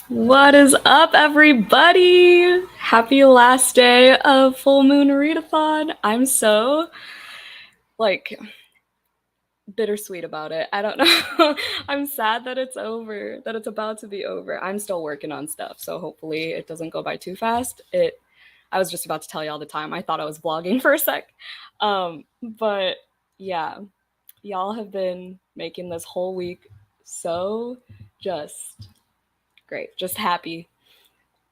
What is up, everybody? Happy last day of Full Moon Readathon. I'm so, like, bittersweet about it. I don't know. I'm sad that it's over, that it's about to be over. I'm still working on stuff, so hopefully it doesn't go by too fast. I was just about to tell you all the time. I thought I was vlogging for a sec. But yeah, y'all have been making this whole week so just great, just happy.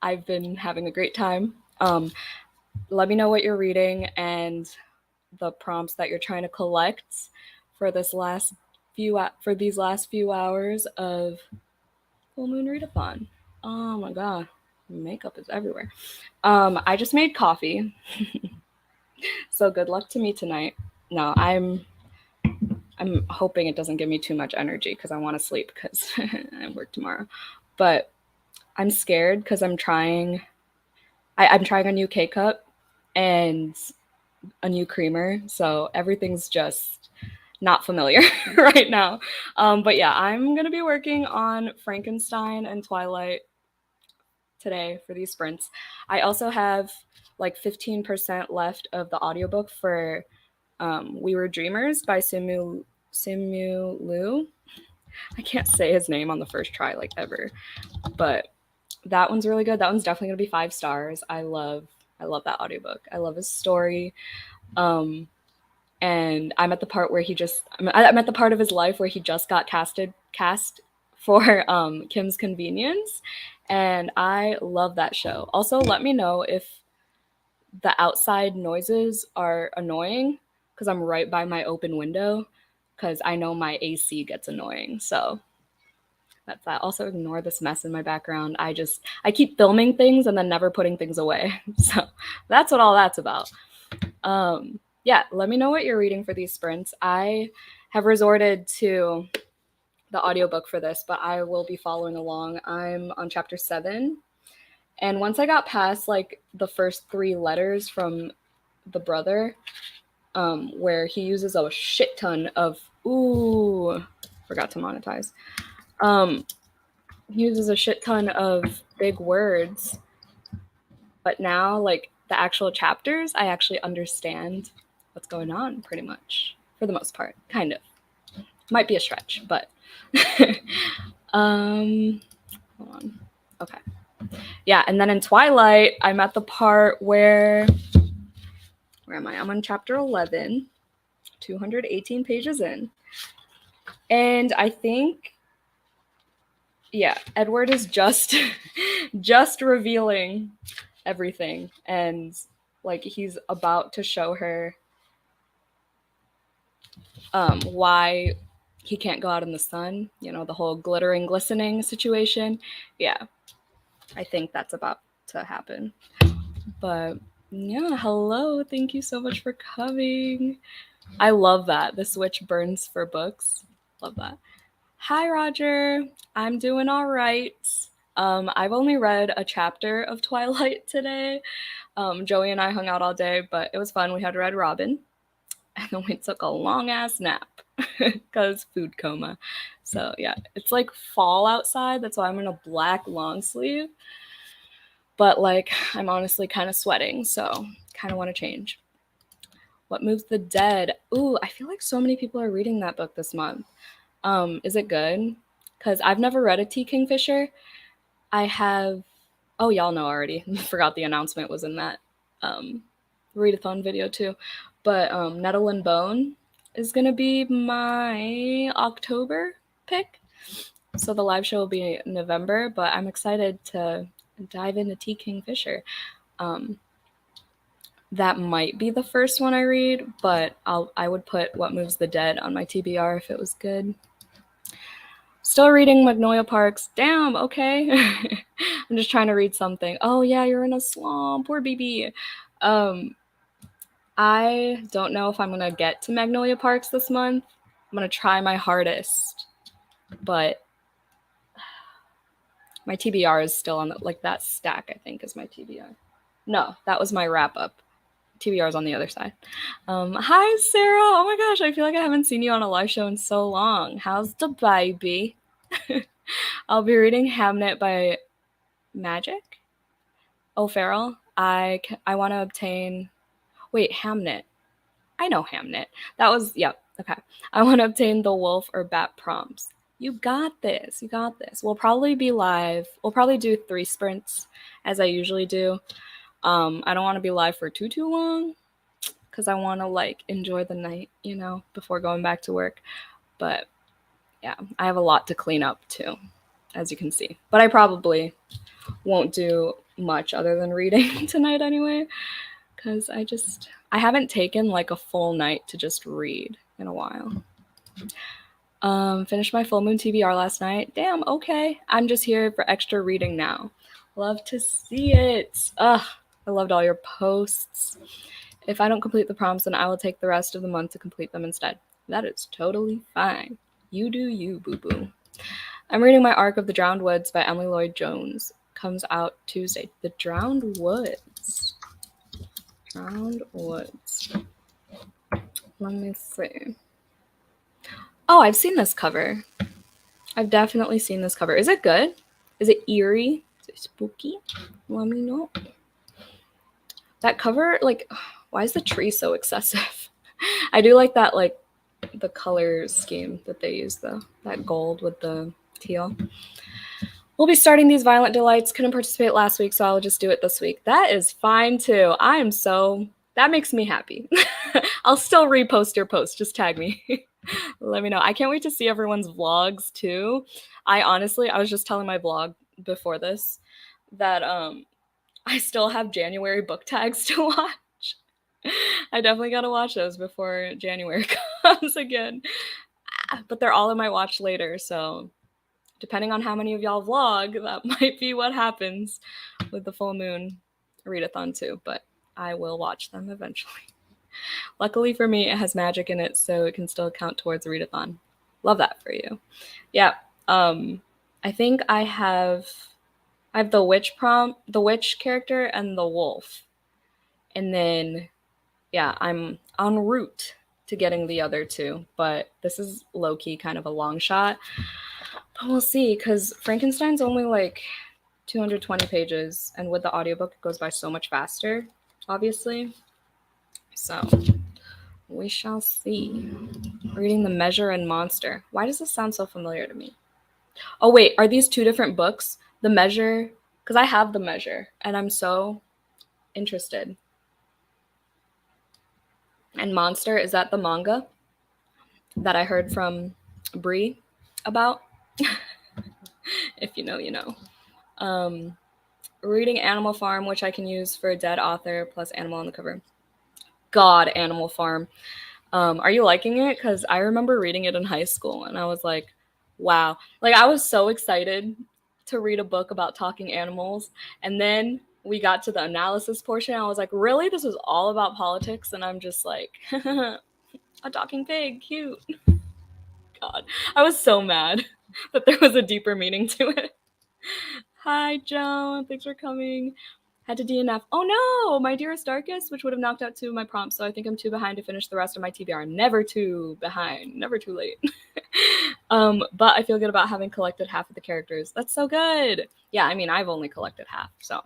I've been having a great time. Let me know what you're reading and the prompts that you're trying to collect for these last few hours of Full Moon Readathon. Oh my god, makeup is everywhere. I just made coffee, so good luck to me tonight. No, I'm hoping it doesn't give me too much energy because I want to sleep because I work tomorrow. But I'm scared because I'm trying a new K cup and a new creamer, so everything's just not familiar right now. But yeah, I'm gonna be working on Frankenstein and Twilight today for these sprints. I also have like 15% left of the audiobook for We Were Dreamers by Simu Lu. I can't say his name on the first try like ever, but that one's really good. That one's definitely gonna be 5 stars. I love that audiobook. I love his story. And I'm at the part where I'm at the part of his life where he just got cast for Kim's Convenience, and I love that show. Also, let me know if the outside noises are annoying because I'm right by my open window because I know my AC gets annoying. So that's that. Also, ignore this mess in my background. I keep filming things and then never putting things away. So that's what all that's about. Yeah, let me know what you're reading for these sprints. I have resorted to the audiobook for this, but I will be following along. I'm on chapter 7. And once I got past like the first 3 letters from the brother, where he uses a shit ton of forgot to monetize. He uses a shit ton of big words. But now, like the actual chapters, I actually understand what's going on pretty much for the most part. Kind of. Might be a stretch, but hold on. Okay. Yeah, and then in Twilight, I'm at the part where am I? I'm on chapter 11, 218 pages in. And I think Edward is just revealing everything, and like he's about to show her why he can't go out in the sun, the whole glittering glistening situation. Yeah, I think that's about to happen. But yeah, hello, thank you so much for coming. I love that the switch burns for books. Love that. Hi, Roger. I'm doing all right. I've only read a chapter of Twilight today. Joey and I hung out all day, but it was fun. We had Red Robin, and then we took a long ass nap because food coma. So yeah, it's like fall outside. That's why I'm in a black long sleeve. But like, I'm honestly kind of sweating, so kind of want to change. What Moves the Dead? Ooh, I feel like so many people are reading that book this month. Is it good? Because I've never read a T. Kingfisher. I have. Oh, y'all know already. Forgot the announcement was in that readathon video too. But Nettle and Bone is gonna be my October pick. So the live show will be in November, but I'm excited to dive into T. Kingfisher. That might be the first one I read, but I would put What Moves the Dead on my TBR if it was good. Still reading Magnolia Parks. Damn, okay. I'm just trying to read something. Oh yeah, you're in a slump. Poor BB. I don't know if I'm gonna get to Magnolia Parks this month. I'm gonna try my hardest, but my TBR is still on like that stack. I think is my TBR. No, that was my wrap up. TBR is on the other side. Hi Sarah. Oh my gosh, I feel like I haven't seen you on a live show in so long. How's the baby? I'll be reading Hamnet by Magic? Oh, Feral. I want to obtain. Wait, Hamnet. I know Hamnet. That was, yep. Okay. I want to obtain the wolf or bat prompts. You got this. You got this. We'll probably be live. We'll probably do 3 sprints as I usually do. I don't want to be live for too long because I want to like enjoy the night, you know, before going back to work. But yeah, I have a lot to clean up too, as you can see. But I probably won't do much other than reading tonight anyway, because I haven't taken like a full night to just read in a while. Finished my full moon TBR last night. Damn, okay. I'm just here for extra reading now. Love to see it. Ugh, I loved all your posts. If I don't complete the prompts, then I will take the rest of the month to complete them instead. That is totally fine. You do you, boo-boo. I'm reading my arc of The Drowned Woods by Emily Lloyd Jones. Comes out Tuesday. The Drowned Woods. Drowned Woods. Let me see. Oh, I've seen this cover. I've definitely seen this cover. Is it good? Is it eerie? Is it spooky? Let me know. That cover, like, why is the tree so excessive? I do like that, like, the color scheme that they use, though. That gold with the teal. We'll be starting these Violent Delights. Couldn't participate last week, so I'll just do it this week. That is fine, too. That makes me happy. I'll still repost your post. Just tag me. Let me know. I can't wait to see everyone's vlogs, too. I was just telling my vlog before this that I still have January book tags to watch. I definitely gotta watch those before January comes again. But they're all in my watch later, so depending on how many of y'all vlog, that might be what happens with the full moon readathon too, but I will watch them eventually. Luckily for me, it has magic in it, so it can still count towards a readathon. Love that for you. Yeah, I think I have the witch the witch character, and the wolf. And then, yeah, I'm en route to getting the other 2, but this is low-key kind of a long shot. But we'll see, because Frankenstein's only like 220 pages, and with the audiobook, it goes by so much faster, obviously. So, we shall see. Reading The Measure and Monster. Why does this sound so familiar to me? Oh, wait, are these 2 different books? The Measure, because I have The Measure, and I'm so interested. And Monster, is that the manga that I heard from Brie about? If you know, you know. Reading Animal Farm, which I can use for a dead author, plus Animal on the cover. God, Animal Farm. Are you liking it? Because I remember reading it in high school, and I was like, wow. Like, I was so excited to read a book about talking animals, and then we got to the analysis portion, and I was like, really? This was all about politics? And I'm just like, a talking pig, cute. God, I was so mad that there was a deeper meaning to it. Hi, Joan. Thanks for coming. Had to DNF. Oh no, my dearest darkest, which would have knocked out 2 of my prompts, so I think I'm too behind to finish the rest of my TBR. Never too behind, never too late. But I feel good about having collected half of the characters. That's so good. Yeah, I mean, I've only collected half, so.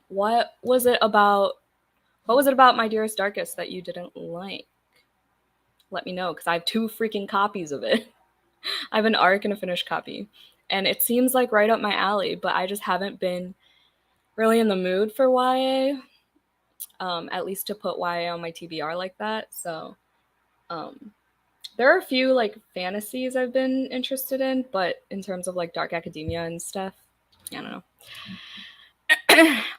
What was it about my dearest darkest that you didn't like? Let me know, because I have 2 freaking copies of it. I have an ARC and a finished copy, and it seems like right up my alley, but I just haven't been really in the mood for YA, at least to put YA on my TBR like that. So there are a few like fantasies I've been interested in, but in terms of like dark academia and stuff, I don't know.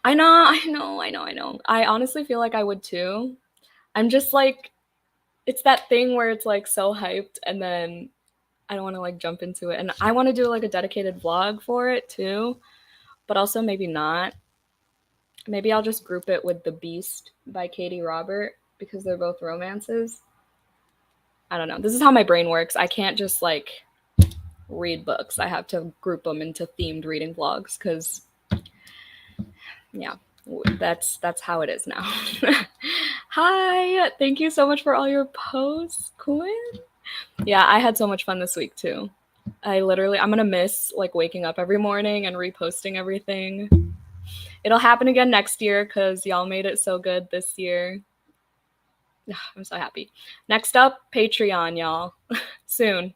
I know. I honestly feel like I would too. I'm just like, it's that thing where it's like so hyped, and then I don't want to like jump into it. And I want to do like a dedicated vlog for it too, but also maybe not. Maybe I'll just group it with The Beast by Katie Robert, because they're both romances. I don't know. This is how my brain works. I can't just like read books. I have to group them into themed reading vlogs, because yeah, that's how it is now. Hi, thank you so much for all your posts, Quinn. Yeah, I had so much fun this week too. I'm gonna miss like waking up every morning and reposting everything. It'll happen again next year because y'all made it so good this year. I'm so happy. Next up, Patreon, y'all. Soon.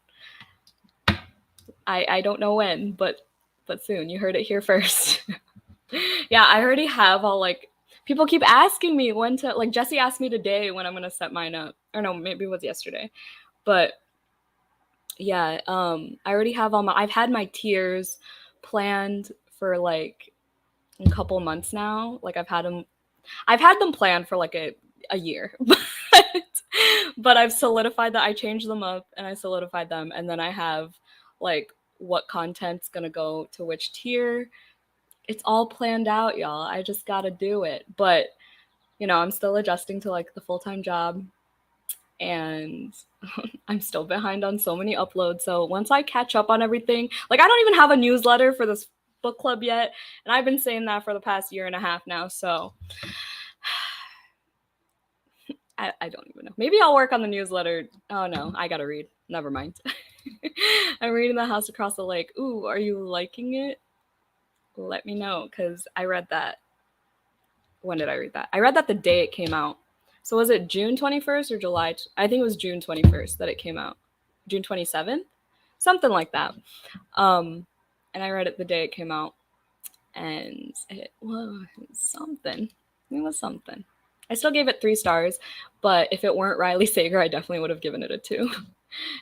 I don't know when, but soon. You heard it here first. Yeah, I already have all like people keep asking me when to like Jesse asked me today when I'm gonna set mine up. Or no, maybe it was yesterday. But yeah, I already have all my I've had my tiers planned for like a couple months now. Like I've had them planned for like a year. But I've solidified that I changed them up and I solidified them and then I have like what content's gonna go to which tier. It's all planned out, y'all. I just gotta do it. But I'm still adjusting to like the full-time job and I'm still behind on so many uploads. So once I catch up on everything, like I don't even have a newsletter for this book club yet. And I've been saying that for the past year and a half now. So I don't even know. Maybe I'll work on the newsletter. Oh no, I gotta read. Never mind. I'm reading The House Across the Lake. Ooh, are you liking it? Let me know, because I read that. When did I read that? I read that the day it came out. So was it June 21st or July? I think it was June 21st that it came out. June 27th? Something like that. And I read it the day it came out. And it was something. It was something. I still gave it 3 stars, but if it weren't Riley Sager, I definitely would have given it a 2.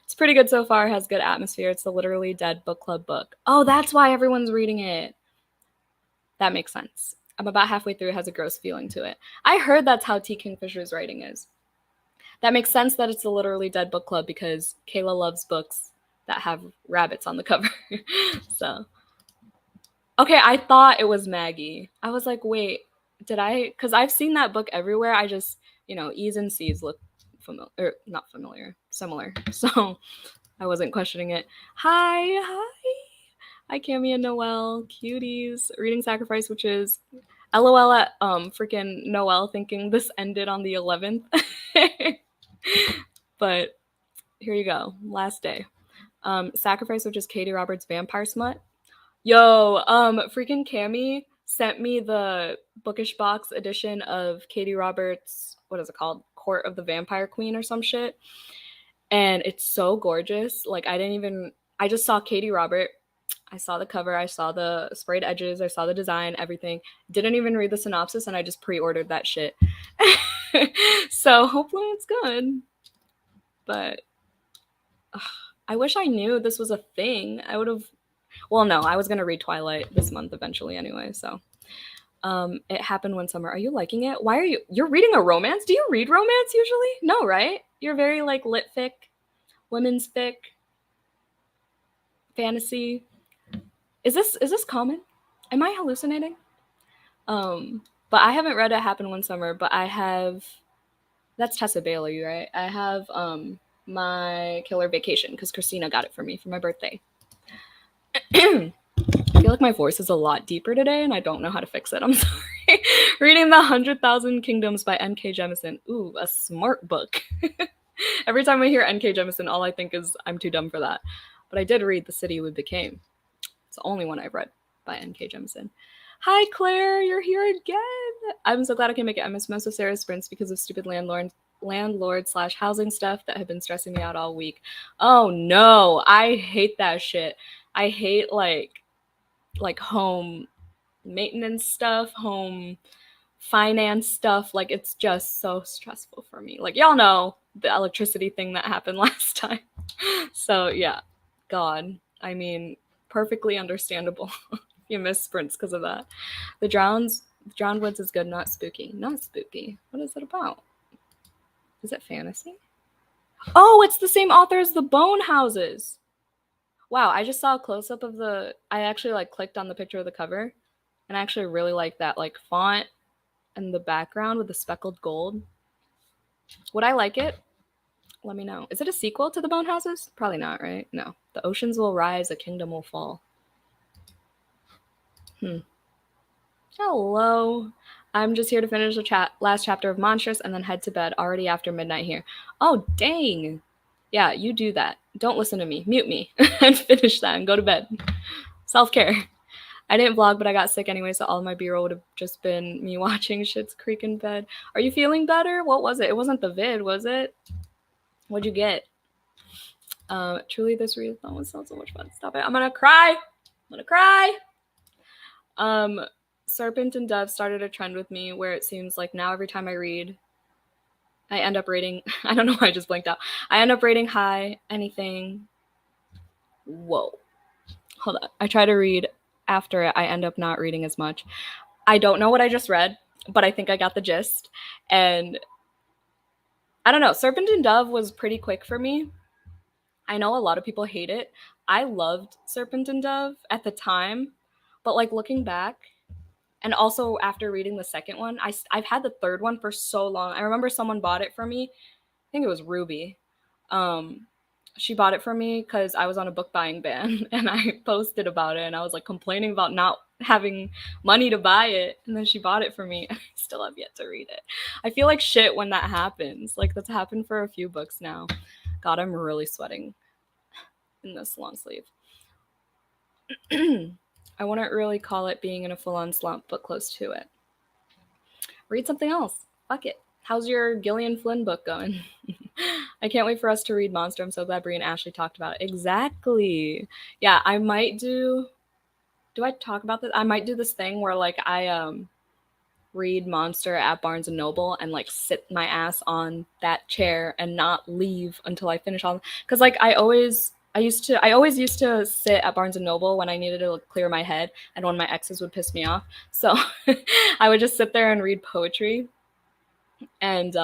It's pretty good so far. It has good atmosphere. It's the Literally Dead book club book. Oh, that's why everyone's reading it. That makes sense. I'm about halfway through. It has a gross feeling to it. I heard that's how T. Kingfisher's writing is. That makes sense that it's the Literally Dead book club because Kayla loves books that have rabbits on the cover. So, okay, I thought it was Maggie. I was like, wait, did I? Because I've seen that book everywhere. I just, E's and C's look familiar, or not familiar, similar. So I wasn't questioning it. Hi. Hi, Cammy and Noelle, cuties. Reading Sacrifice, which is LOL at freaking Noelle thinking this ended on the 11th. But here you go. Last day. Sacrifice, which is Katie Roberts' vampire smut. Yo, freaking Cammy sent me the bookish box edition of Katie Roberts', what is it called? Court of the Vampire Queen or some shit. And it's so gorgeous. Like I just saw Katie Robert. I saw the cover, I saw the sprayed edges, I saw the design, everything. Didn't even read the synopsis and I just pre-ordered that shit. So hopefully it's good. But I wish I knew this was a thing. I would have. Well, no, I was going to read Twilight this month eventually anyway, so. It happened one summer. Are you liking it? Why are you're reading a romance? Do you read romance usually? No, right? You're very like lit fic, women's fic, fantasy. Is this common? Am I hallucinating? But I haven't read It Happened One Summer, but I have. That's Tessa Bailey, right? I have My Killer Vacation because Christina got it for me for my birthday. I feel like my voice is a lot deeper today, and I don't know how to fix it. I'm sorry. Reading The 100,000 Kingdoms by N.K. Jemisin. Ooh, a smart book. Every time I hear N.K. Jemisin, all I think is I'm too dumb for that. But I did read The City We Became. It's the only one I've read by N.K. Jemisin. Hi, Claire. You're here again. I'm so glad I can make it. I miss most of Sarah's sprints because of stupid landlord/housing stuff that have been stressing me out all week. Oh, no. I hate that shit. I hate, like home maintenance stuff, home finance stuff. Like, it's just so stressful for me. Like, y'all know the electricity thing that happened last time. So, yeah. God. I mean, perfectly understandable. You miss sprints because of that. The Drowned Woods is good, not spooky. Not spooky. What is it about? Is it fantasy? Oh, it's the same author as The Bone Houses. Wow, I just saw a close-up of I actually clicked on the picture of the cover, and I actually really like that font and the background with the speckled gold. Would I like it? Let me know. Is it a sequel to The Bone Houses? Probably not, right? No. The oceans will rise, a kingdom will fall. Hello. I'm just here to finish the last chapter of Monstrous and then head to bed already after midnight here. Oh, dang. Yeah, you do that. don't listen to me. Mute me and finish that and go to bed. Self-care. I didn't vlog, but I got sick anyway, so all of my B-roll would have just been me watching Schitt's Creek in bed. Are you feeling better? What was it? It wasn't the vid, was it? What'd you get? Truly, this readathon was so much fun. Stop it. I'm gonna cry. Serpent and Dove started a trend with me where it seems like now every time I read, I end up rating, I don't know why I just blanked out. I end up rating high, anything. Whoa. Hold on. I try to read after it. I end up not reading as much. I don't know what I just read, but I think I got the gist. And I don't know. Serpent and Dove was pretty quick for me. I know a lot of people hate it. I loved Serpent and Dove at the time, but like looking back, and also after reading the second one, I've had the third one for so long. I remember someone bought it for me. I think it was Ruby. She bought it for me because I was on a book buying ban and I posted about it and I was like complaining about not having money to buy it. And then she bought it for me and I still have yet to read it. I feel like shit when that happens. Like that's happened for a few books now. God, I'm really sweating in this long sleeve. I wouldn't really call it being in a full-on slump, but close to it. Read something else. Fuck it. How's your Gillian Flynn book going? I can't wait for us to read Monster. I'm so glad Brie and Ashley talked about it. Exactly. Yeah, I might do I talk about this? I might do this thing where like I read Monster at Barnes and Noble and like sit my ass on that chair and not leave until I finish all. Because like I always used to sit at Barnes and Noble when I needed to like, clear my head and when my exes would piss me off. So I would just sit there and read poetry. And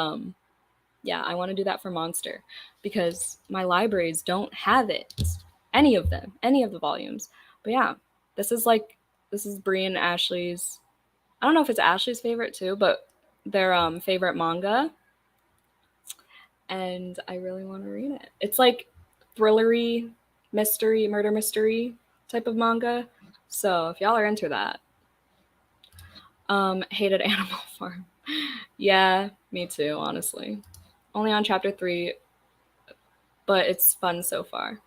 yeah, I want to do that for Monster because my libraries don't have it. Any of the volumes. But yeah, this is Brie and Ashley's. I don't know if it's Ashley's favorite too, but their favorite manga. And I really want to read it. It's like thrillery, mystery, murder mystery type of manga. So if y'all are into that. Hated Animal Farm. Yeah, me too, honestly. Only on chapter 3, but it's fun so far.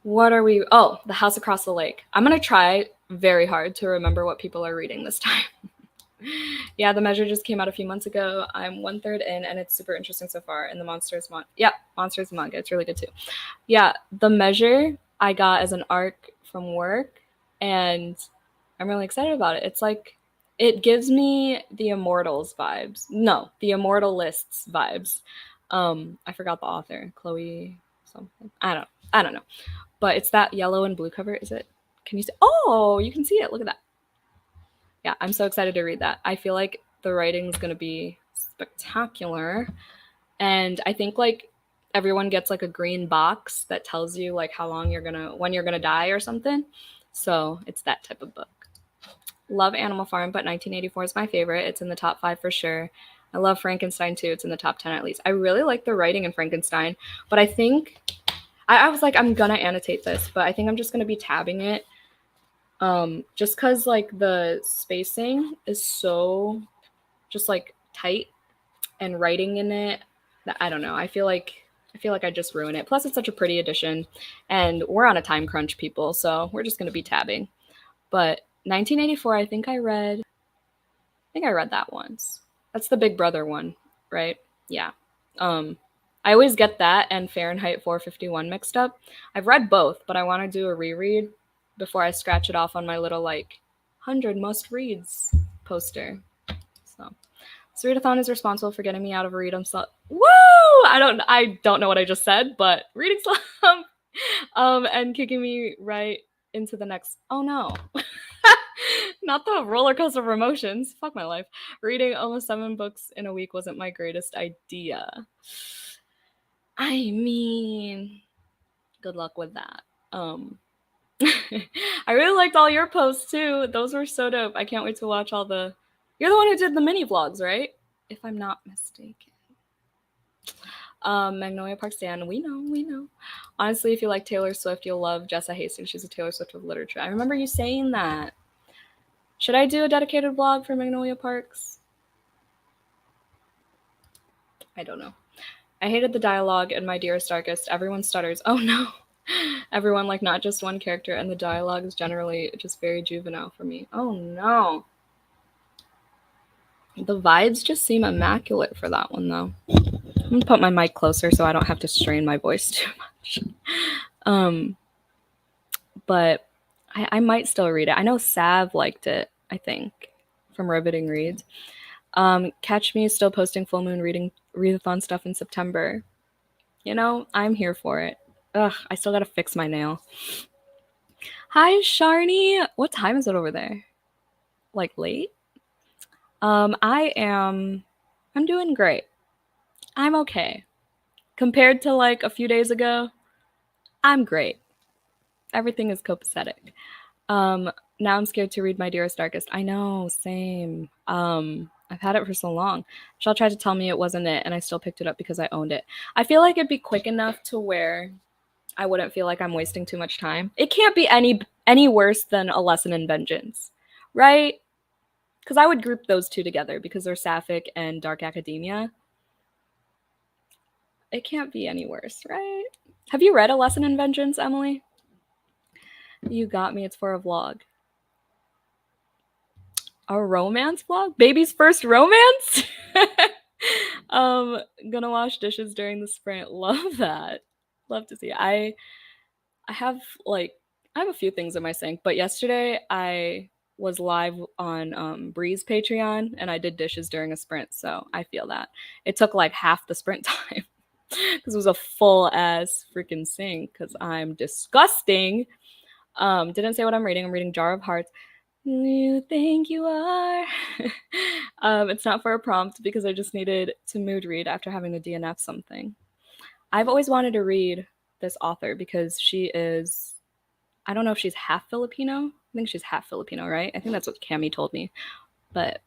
What are we? Oh, The House Across the Lake. I'm going to try very hard to remember what people are reading this time. Yeah, The Measure just came out a few months ago. I'm 1/3 in, and it's super interesting so far. And the Monsters manga. It's really good too. Yeah, The Measure I got as an arc from work, and I'm really excited about it. It's like it gives me the Immortals vibes. No, the Immortal Lists vibes. I forgot the author, Chloe something. I don't know. But it's that yellow and blue cover. Is it? Can you see? Oh, you can see it. Look at that. Yeah, I'm so excited to read that. I feel like the writing's going to be spectacular. And I think like everyone gets like a green box that tells you like when you're going to die or something. So it's that type of book. Love Animal Farm, but 1984 is my favorite. It's in the top 5 for sure. I love Frankenstein too. It's in the top 10 at least. I really like the writing in Frankenstein, but I think I was like, I'm going to annotate this, but I think I'm just going to be tabbing it. Just because like the spacing is so just like tight and writing in it that I don't know. I feel like I just ruin it. Plus it's such a pretty edition and we're on a time crunch, people, so we're just going to be tabbing. But 1984, I think I read that once. That's the Big Brother one, right? Yeah. I always get that and Fahrenheit 451 mixed up. I've read both, but I want to do a reread before I scratch it off on my little like 100 must reads poster. So Readathon is responsible for getting me out of a read. Woo! I don't know what I just said, but reading slump and kicking me right into the next. Oh no. Not the roller coaster of emotions. Fuck my life. Reading almost 7 books in a week wasn't my greatest idea. I mean, good luck with that. I really liked all your posts too. Those were so dope. I can't wait to watch all the. You're the one who did the mini vlogs, right? If I'm not mistaken. Magnolia Park Stan, we know. Honestly, if you like Taylor Swift, you'll love Jessa Hastings. She's a Taylor Swift of literature. I remember you saying that. Should I do a dedicated vlog for Magnolia Parks? I don't know. I hated the dialogue in My Dearest Darkest. Everyone stutters. Oh no. Everyone, like, not just one character, and the dialogue is generally just very juvenile for me. Oh no. The vibes just seem immaculate for that one, though. I'm gonna put my mic closer so I don't have to strain my voice too much. But I might still read it. I know Sav liked it, I think, from Riveting Reads. Catch me still posting full moon reading readathon stuff in September. You know, I'm here for it. Ugh, I still gotta fix my nail. Hi, Sharni. What time is it over there? Like late? I'm doing great. I'm okay. Compared to like a few days ago, I'm great. Everything is copacetic. Now I'm scared to read My Dearest Darkest. I know, same. I've had it for so long. Shell tried to tell me it wasn't it, and I still picked it up because I owned it. I feel like it'd be quick enough to where I wouldn't feel like I'm wasting too much time. It can't be any worse than A Lesson in Vengeance, right? Because I would group those two together because they're sapphic and dark academia. It can't be any worse, right? Have you read A Lesson in Vengeance, Emily? You got me. It's for a vlog. A romance vlog? Baby's first romance? Gonna wash dishes during the sprint. Love that. Love to see it. I have a few things in my sink, but yesterday I was live on Bree's Patreon and I did dishes during a sprint, so I feel that. It took like half the sprint time because it was a full ass freaking sink because I'm disgusting. Didn't say what I'm reading. I'm reading Jar of Hearts. You think you are. It's not for a prompt because I just needed to mood read after having to DNF something. I've always wanted to read this author because she is, I don't know if she's half Filipino. I think she's half Filipino, right? I think that's what Cami told me. But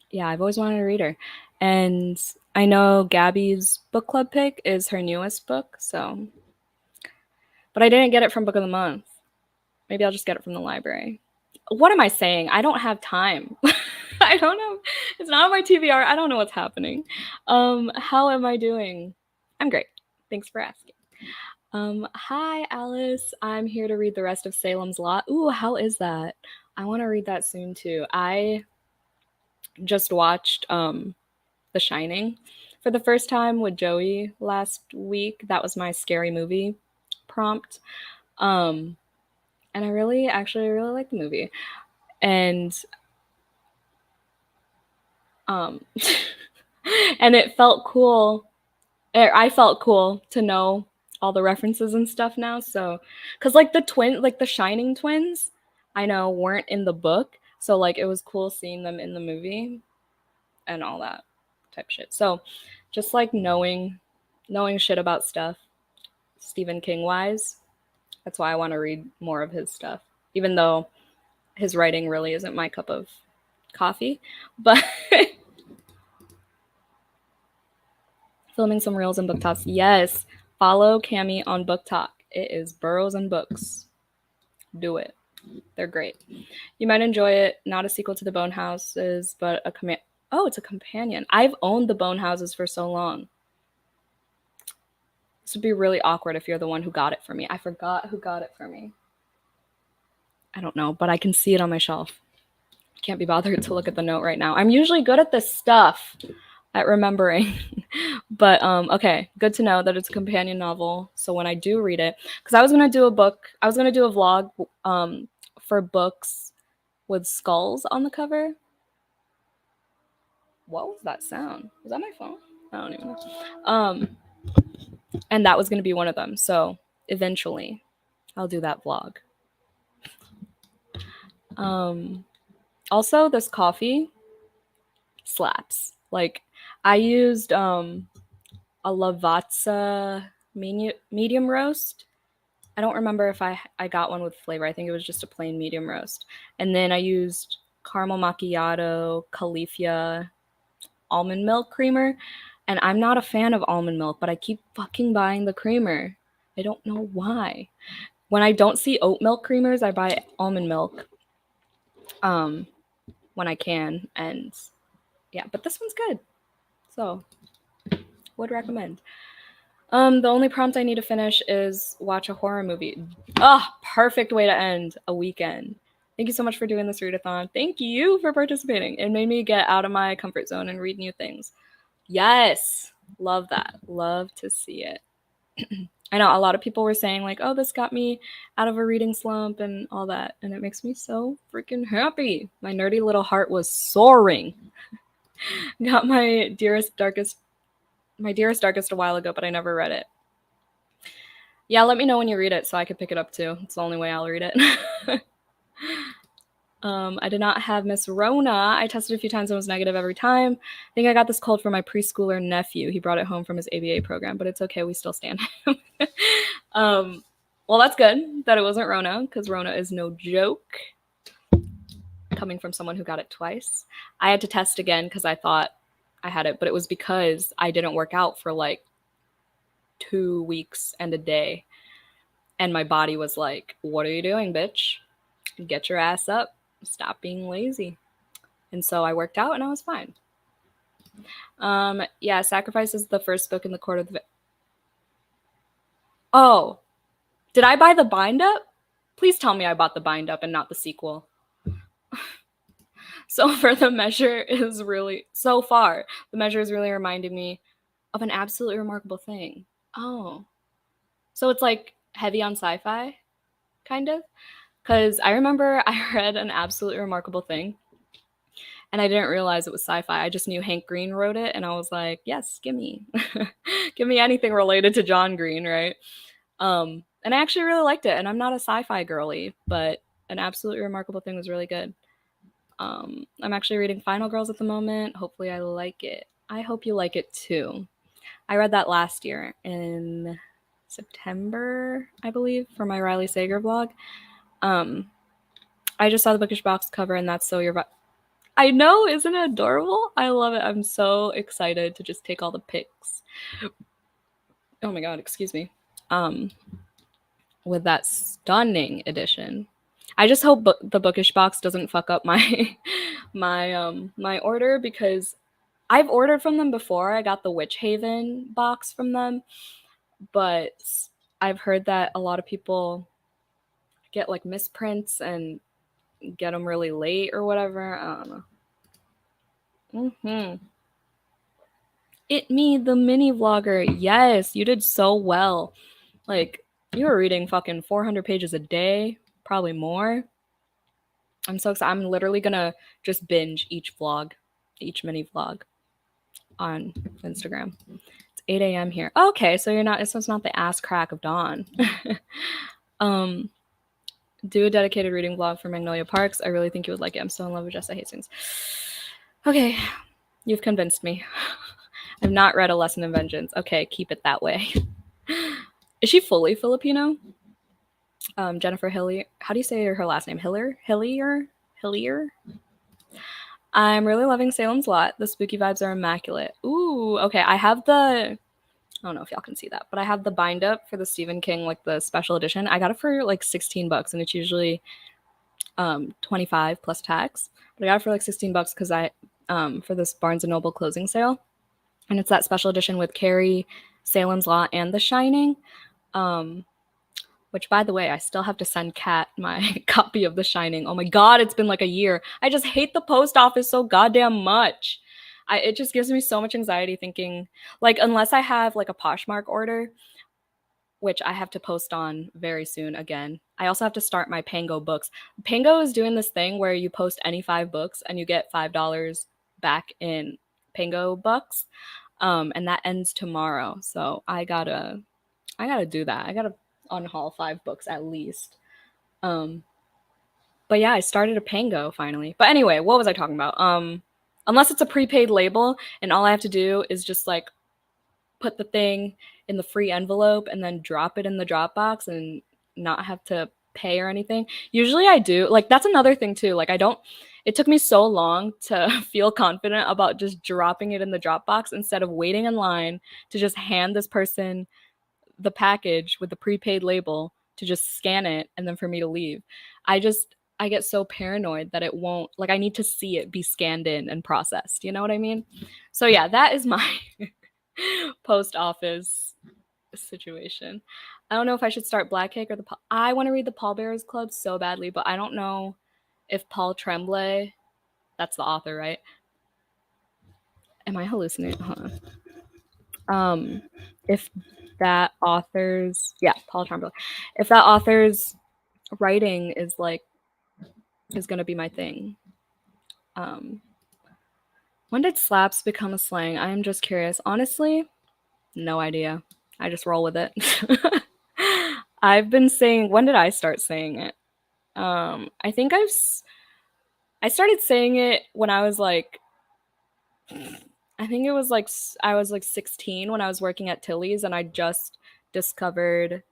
yeah, I've always wanted to read her. And I know Gabby's book club pick is her newest book, so. But I didn't get it from Book of the Month. Maybe I'll just get it from the library. What am I saying? I don't have time. I don't know. It's not on my TBR. I don't know what's happening. How am I doing? I'm great. Thanks for asking. Hi, Alice. I'm here to read the rest of Salem's Lot. Ooh, how is that? I want to read that soon, too. I just watched The Shining for the first time with Joey last week. That was my scary movie prompt. And I really like the movie. And and it felt cool. I felt cool to know all the references and stuff now. So, because like the Shining twins, I know weren't in the book. So like it was cool seeing them in the movie and all that type shit. So just like knowing shit about stuff, Stephen King wise, that's why I want to read more of his stuff. Even though his writing really isn't my cup of coffee, but filming some reels and book talks. Yes, follow Cami on Book Talk. It is Burrows and Books. Do it. They're great. You might enjoy it. Not a sequel to the Bone Houses, but it's a companion. I've owned the Bone Houses for so long. This would be really awkward if you're the one who got it for me. I forgot who got it for me. I don't know, but I can see it on my shelf. Can't be bothered to look at the note right now. I'm usually good at this stuff, at remembering. But okay, good to know that it's a companion novel. So when I do read it, because I was gonna do a vlog for books with skulls on the cover. What was that sound? Was that my phone? I don't even know. And that was gonna be one of them. So eventually I'll do that vlog. Also, this coffee slaps. Like I used a Lavazza medium roast. I don't remember if I got one with flavor. I think it was just a plain medium roast. And then I used caramel macchiato, Califia, almond milk creamer. And I'm not a fan of almond milk, but I keep fucking buying the creamer. I don't know why. When I don't see oat milk creamers, I buy almond milk when I can. And yeah, but this one's good. So would recommend. The only prompt I need to finish is watch a horror movie. Perfect way to end a weekend. Thank you so much for doing this readathon. Thank you for participating. It made me get out of my comfort zone and read new things. Yes, love that. Love to see it. I know a lot of people were saying like, oh, this got me out of a reading slump and all that. And it makes me so freaking happy. My nerdy little heart was soaring. Got my dearest darkest a while ago, but I never read it. Yeah, let me know when you read it so I could pick it up too. It's the only way I'll read it. I did not have Miss Rona. I tested a few times and was negative every time. I think I got this cold from my preschooler nephew. He brought it home from his ABA program, but it's okay. We still stand him. Well, that's good that it wasn't Rona, because Rona is no joke. Coming from someone who got it twice. I had to test again because I thought I had it, but it was because I didn't work out for like 2 weeks and a day. And my body was like, what are you doing, bitch? Get your ass up. Stop being lazy. And so I worked out and I was fine. Yeah, Sacrifice is the first book in the Court of the... Oh, did I buy the bind up? Please tell me I bought the bind up and not the sequel. So far, the measure is really reminding me of An Absolutely Remarkable Thing. Oh. So it's like heavy on sci-fi, kind of? Because I remember I read An Absolutely Remarkable Thing, and I didn't realize it was sci-fi. I just knew Hank Green wrote it, and I was like, yes, give me. Give me anything related to John Green, right? And I actually really liked it, and I'm not a sci-fi girly, but An Absolutely Remarkable Thing was really good. I'm actually reading Final Girls at the moment. Hopefully I like it. I hope you like it too. I read that last year in September, I believe, for my Riley Sager vlog. I just saw the bookish box cover, and that's so your... I know, isn't it adorable? I love it. I'm so excited to just take all the pics. Oh my god, excuse me. With that stunning edition. I just hope the bookish box doesn't fuck up my my order, because I've ordered from them before. I got the Witch Haven box from them, but I've heard that a lot of people get like misprints and get them really late or whatever. I don't know. Me, the mini vlogger. Yes, you did so well. Like, you were reading fucking 400 pages a day, probably more. I'm so excited. I'm literally gonna just binge each mini vlog on Instagram. It's 8 a.m. here. Okay, so it's not the ass crack of dawn. Do a dedicated reading vlog for Magnolia Parks. I really think you would like it. I'm so in love with Jessa Hastings. Okay, you've convinced me. I've not read A Lesson in Vengeance. Okay, keep it that way. Is she fully Filipino? Jennifer Hillier. How do you say her last name? Hillier? I'm really loving Salem's Lot. The spooky vibes are immaculate. Ooh, okay. I don't know if y'all can see that, but I have the bind up for the Stephen King, like the special edition. I got it for like $16, and it's usually 25 plus tax. But I got it for like $16 because I for this Barnes & Noble closing sale. And it's that special edition with Carrie, Salem's Lot, and The Shining. Which, by the way, I still have to send Kat my copy of The Shining. Oh my god, it's been like a year. I just hate the post office so goddamn much. It just gives me so much anxiety thinking, like, unless I have like a Poshmark order, which I have to post on very soon again. I also have to start my Pango books. Pango is doing this thing where you post any 5 books and you get $5 back in Pango bucks. And that ends tomorrow. So I gotta do that. I gotta unhaul 5 books at least. But yeah, I started a Pango finally. But anyway, what was I talking about? Unless it's a prepaid label and all I have to do is just like put the thing in the free envelope and then drop it in the Dropbox and not have to pay or anything. Usually I do. Like, that's another thing too. Like, it took me so long to feel confident about just dropping it in the Dropbox instead of waiting in line to just hand this person the package with the prepaid label to just scan it and then for me to leave. I get so paranoid that it won't, like, I need to see it be scanned in and processed. You know what I mean? So yeah, that is my post office situation. I don't know if I should start Black Cake or I want to read the Pallbearers Club so badly, but I don't know if Paul Tremblay, that's the author, right? Am I hallucinating? Hold on. If that author's, yeah, Paul Tremblay. If that author's writing is gonna be my thing. When did slaps become a slang? I am just curious. Honestly, no idea. I just roll with it. I've been saying, when did I start saying it? I think I started saying it when I was like, I think it was like, I was like 16 when I was working at Tilly's, and I just discovered,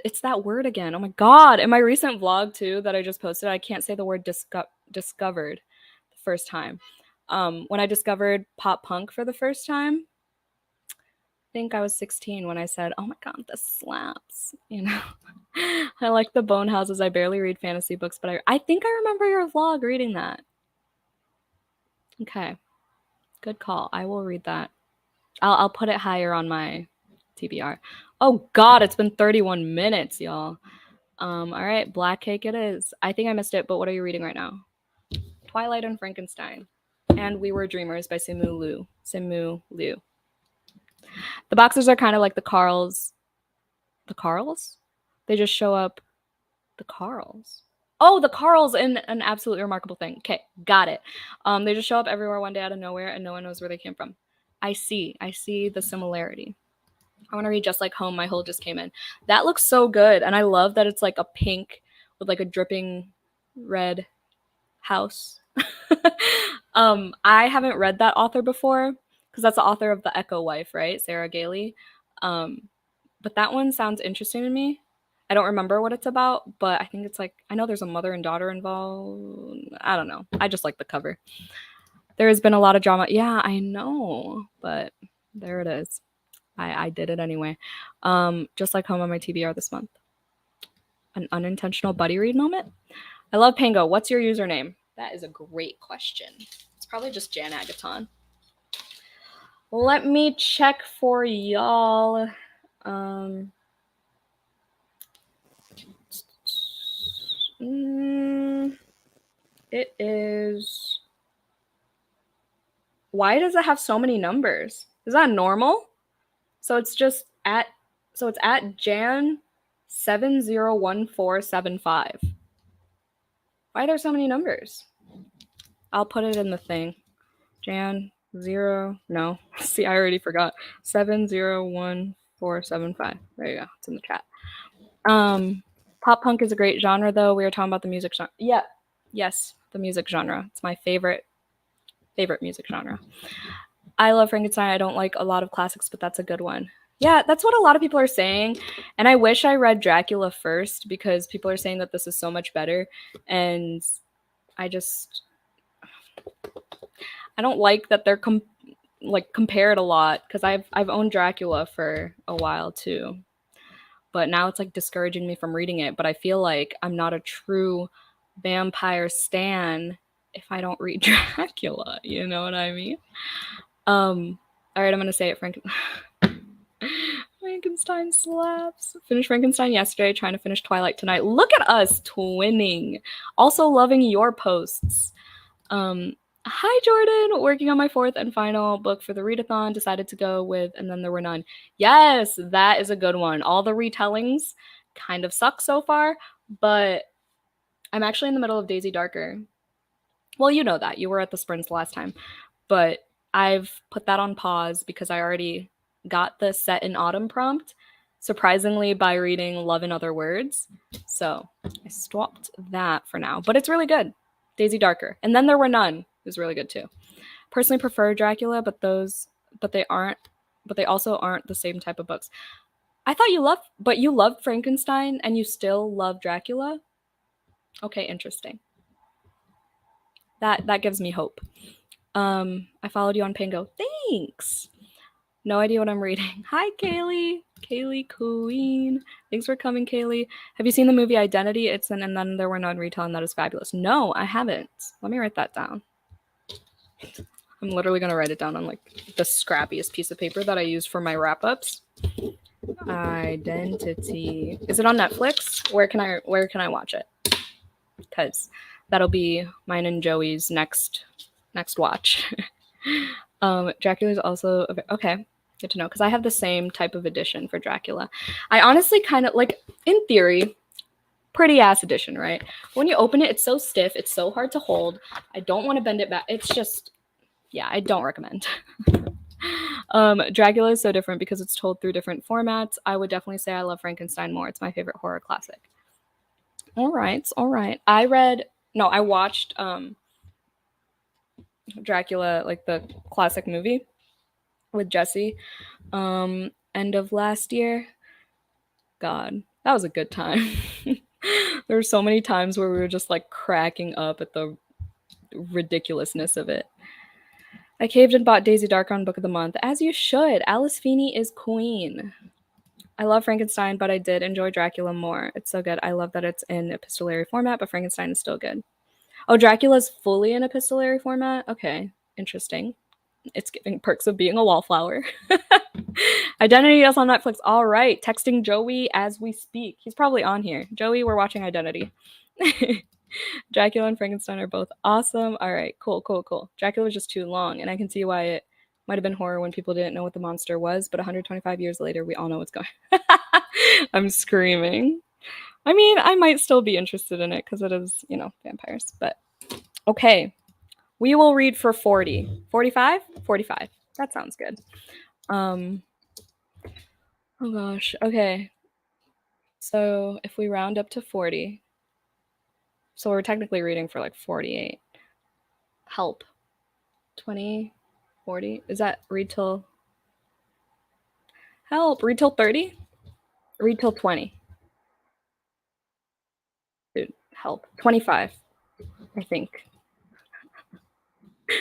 it's that word again. Oh my God. In my recent vlog too, that I just posted, I can't say the word discovered the first time. When I discovered pop punk for the first time, I think I was 16 when I said, oh my God, this slaps, you know. I like the bone houses. I barely read fantasy books, but I think I remember your vlog reading that. Okay, good call. I will read that. I'll put it higher on my TBR. Oh God, it's been 31 minutes, y'all. All right, Black Cake it is. I think I missed it, but what are you reading right now? Twilight and Frankenstein. And We Were Dreamers by Simu Liu. The boxers are kind of like the Carls. The Carls? They just show up. The Carls. Oh, the Carls in An Absolutely Remarkable Thing. Okay, got it. They just show up everywhere one day out of nowhere, and no one knows where they came from. I see the similarity. I want to read Just Like Home. My hole just came in. That looks so good, and I love that it's like a pink with like a dripping red house. I haven't read that author before because that's the author of The Echo Wife, right? Sarah Gailey. But that one sounds interesting to me. I don't remember what it's about, but I think it's like, I know there's a mother and daughter involved. I don't know. I just like the cover. There has been a lot of drama. Yeah, I know, but there it is. I did it anyway. Just Like Home on my TBR this month. An unintentional buddy read moment. I love Pango. What's your username? That is a great question. It's probably just Jan AGATON. Let me check for y'all. It is. Why does it have so many numbers? Is that normal? So it's just at. So it's at Jan 701475. Why are there so many numbers? I'll put it in the thing. Jan 0. No. See, I already forgot. 701475. There you go. It's in the chat. Pop punk is a great genre, though. We were talking about the music genre. Yeah. Yes, the music genre. It's my favorite music genre. I love Frankenstein. I don't like a lot of classics, but that's a good one. Yeah, that's what a lot of people are saying. And I wish I read Dracula first because people are saying that this is so much better. And I don't like that they're compared a lot because I've owned Dracula for a while too. But now it's like discouraging me from reading it. But I feel like I'm not a true vampire stan if I don't read Dracula. You know what I mean? All right, I'm gonna say it, Frankenstein slaps. Finished Frankenstein yesterday, trying to finish Twilight tonight. Look at us twinning. Also loving your posts. Hi, Jordan. Working on my 4th and final book for the Readathon. Decided to go with And Then There Were None. Yes, that is a good one. All the retellings kind of suck so far, but I'm actually in the middle of Daisy Darker. Well, you know that. You were at the sprints last time. But I've put that on pause because I already got the Set in Autumn prompt, surprisingly, by reading Love in Other Words. So I swapped that for now. But it's really good. Daisy Darker. And Then There Were None is really good too. Personally prefer Dracula, but they also aren't the same type of books. I thought you loved Frankenstein and you still love Dracula? Okay, interesting. That gives me hope. I followed you on Pango. Thanks. No idea what I'm reading. Hi, Kaylee. Kaylee Queen. Thanks for coming, Kaylee. Have you seen the movie Identity? It's an And Then There Were None retell, and that is fabulous. No, I haven't. Let me write that down. I'm literally going to write it down on like the scrappiest piece of paper that I use for my wrap-ups. Identity. Is it on Netflix? Where can I watch it? Because that'll be mine and Joey's next watch. Dracula is also okay. Good to know, because I have the same type of edition for Dracula. I honestly kind of like, in theory, pretty ass edition, right? When you open it, it's so stiff, it's so hard to hold. I don't want to bend it back. It's just, yeah, I don't recommend. Dracula is so different because it's told through different formats. I would definitely say I love Frankenstein more. It's my favorite horror classic. All right. I watched Dracula, like the classic movie with Jesse, end of last year. God, that was a good time. There were so many times where we were just like cracking up at the ridiculousness of it. I caved and bought Daisy Darkon Book of the Month, as you should. Alice Feeney is queen. I love Frankenstein, but I did enjoy Dracula more. It's so good. I love that it's in epistolary format, but Frankenstein is still good. Oh, Dracula's fully in epistolary format? Okay, interesting. It's giving perks of being a wallflower. Identity is on Netflix. All right, texting Joey as we speak. He's probably on here. Joey, we're watching Identity. Dracula and Frankenstein are both awesome. All right, cool. Dracula was just too long, and I can see why it might have been horror when people didn't know what the monster was, but 125 years later, we all know what's going on. I'm screaming. I mean, I might still be interested in it because it is, vampires, but okay. We will read for 40. 45? 45. That sounds good. Oh gosh. Okay. So if we round up to 40, so we're technically reading for like 48. Help. 20, 40. Is that read till? Help. Read till 30? Read till 20. Dude, help. 25, I think.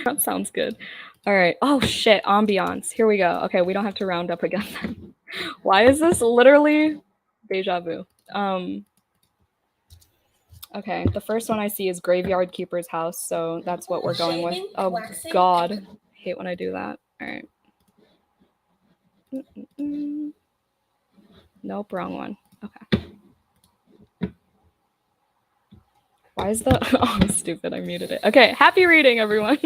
That sounds good. All right. Oh shit. Ambiance. Here we go. Okay, we don't have to round up again. Why is this literally deja vu? Okay, the first one I see is Graveyard Keeper's House, so that's what we're going with. Oh god, I hate when I do that. All right. Nope, wrong one. Okay. Why is the... Oh, I'm stupid, I muted it. Okay, happy reading, everyone.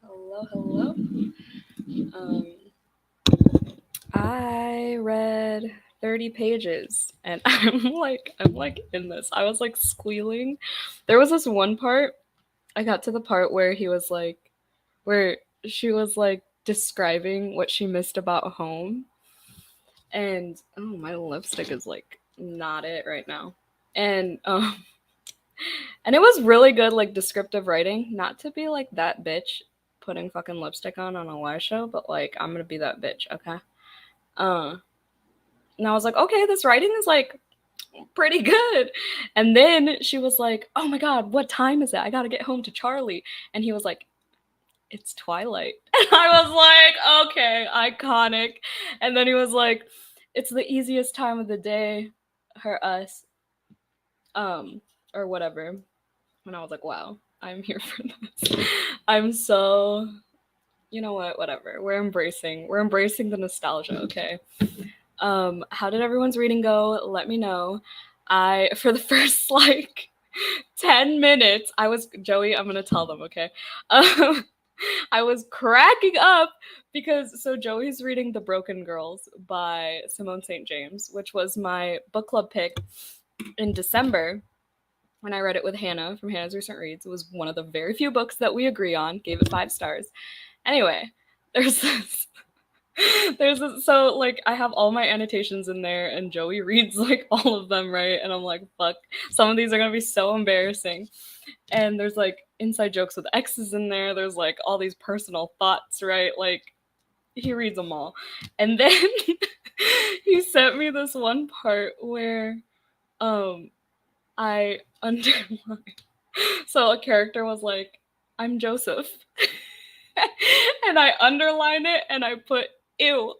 Hello. I read 30 pages and I'm like in this. I was like squealing. There was this one part, I got to the part where where she was like describing what she missed about home. And oh, my lipstick is like not it right now. And and it was really good, like descriptive writing. Not to be like that bitch putting fucking lipstick on a live show, but like I'm gonna be that bitch, okay? Uh, and I was like, okay, this writing is like pretty good. And then she was like, oh my god, what time is it? I gotta get home to Charlie. And he was like, it's twilight. And I was like, okay, iconic. And then he was like, it's the easiest time of the day, her us, or whatever. And I was like, wow, I'm here for this. I'm so, you know what, whatever. We're embracing the nostalgia, okay? How did everyone's reading go? Let me know. For the first like 10 minutes, Joey, I'm gonna tell them, okay? I was cracking up because Joey's reading The Broken Girls by Simone St. James, which was my book club pick in December when I read it with Hannah from Hannah's Recent Reads. It was one of the very few books that we agree on, gave it 5 stars. Anyway, there's this so like I have all my annotations in there and Joey reads like all of them, right? And I'm like, fuck, some of these are gonna be so embarrassing. And there's like inside jokes with exes in there. There's like all these personal thoughts, right? Like he reads them all. And then he sent me this one part where I underlined. So a character was like, I'm Joseph. And I underline it and I put ew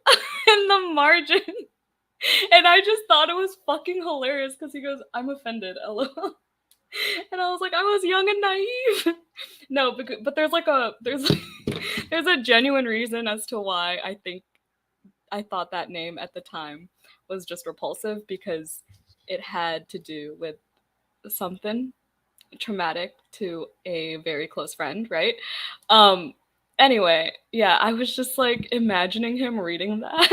in the margin. And I just thought it was fucking hilarious because he goes, I'm offended, lol. And I was like, I was young and naive. No, but there's a genuine reason as to why I thought that name at the time was just repulsive, because it had to do with something traumatic to a very close friend, right? Anyway, yeah, I was just like imagining him reading that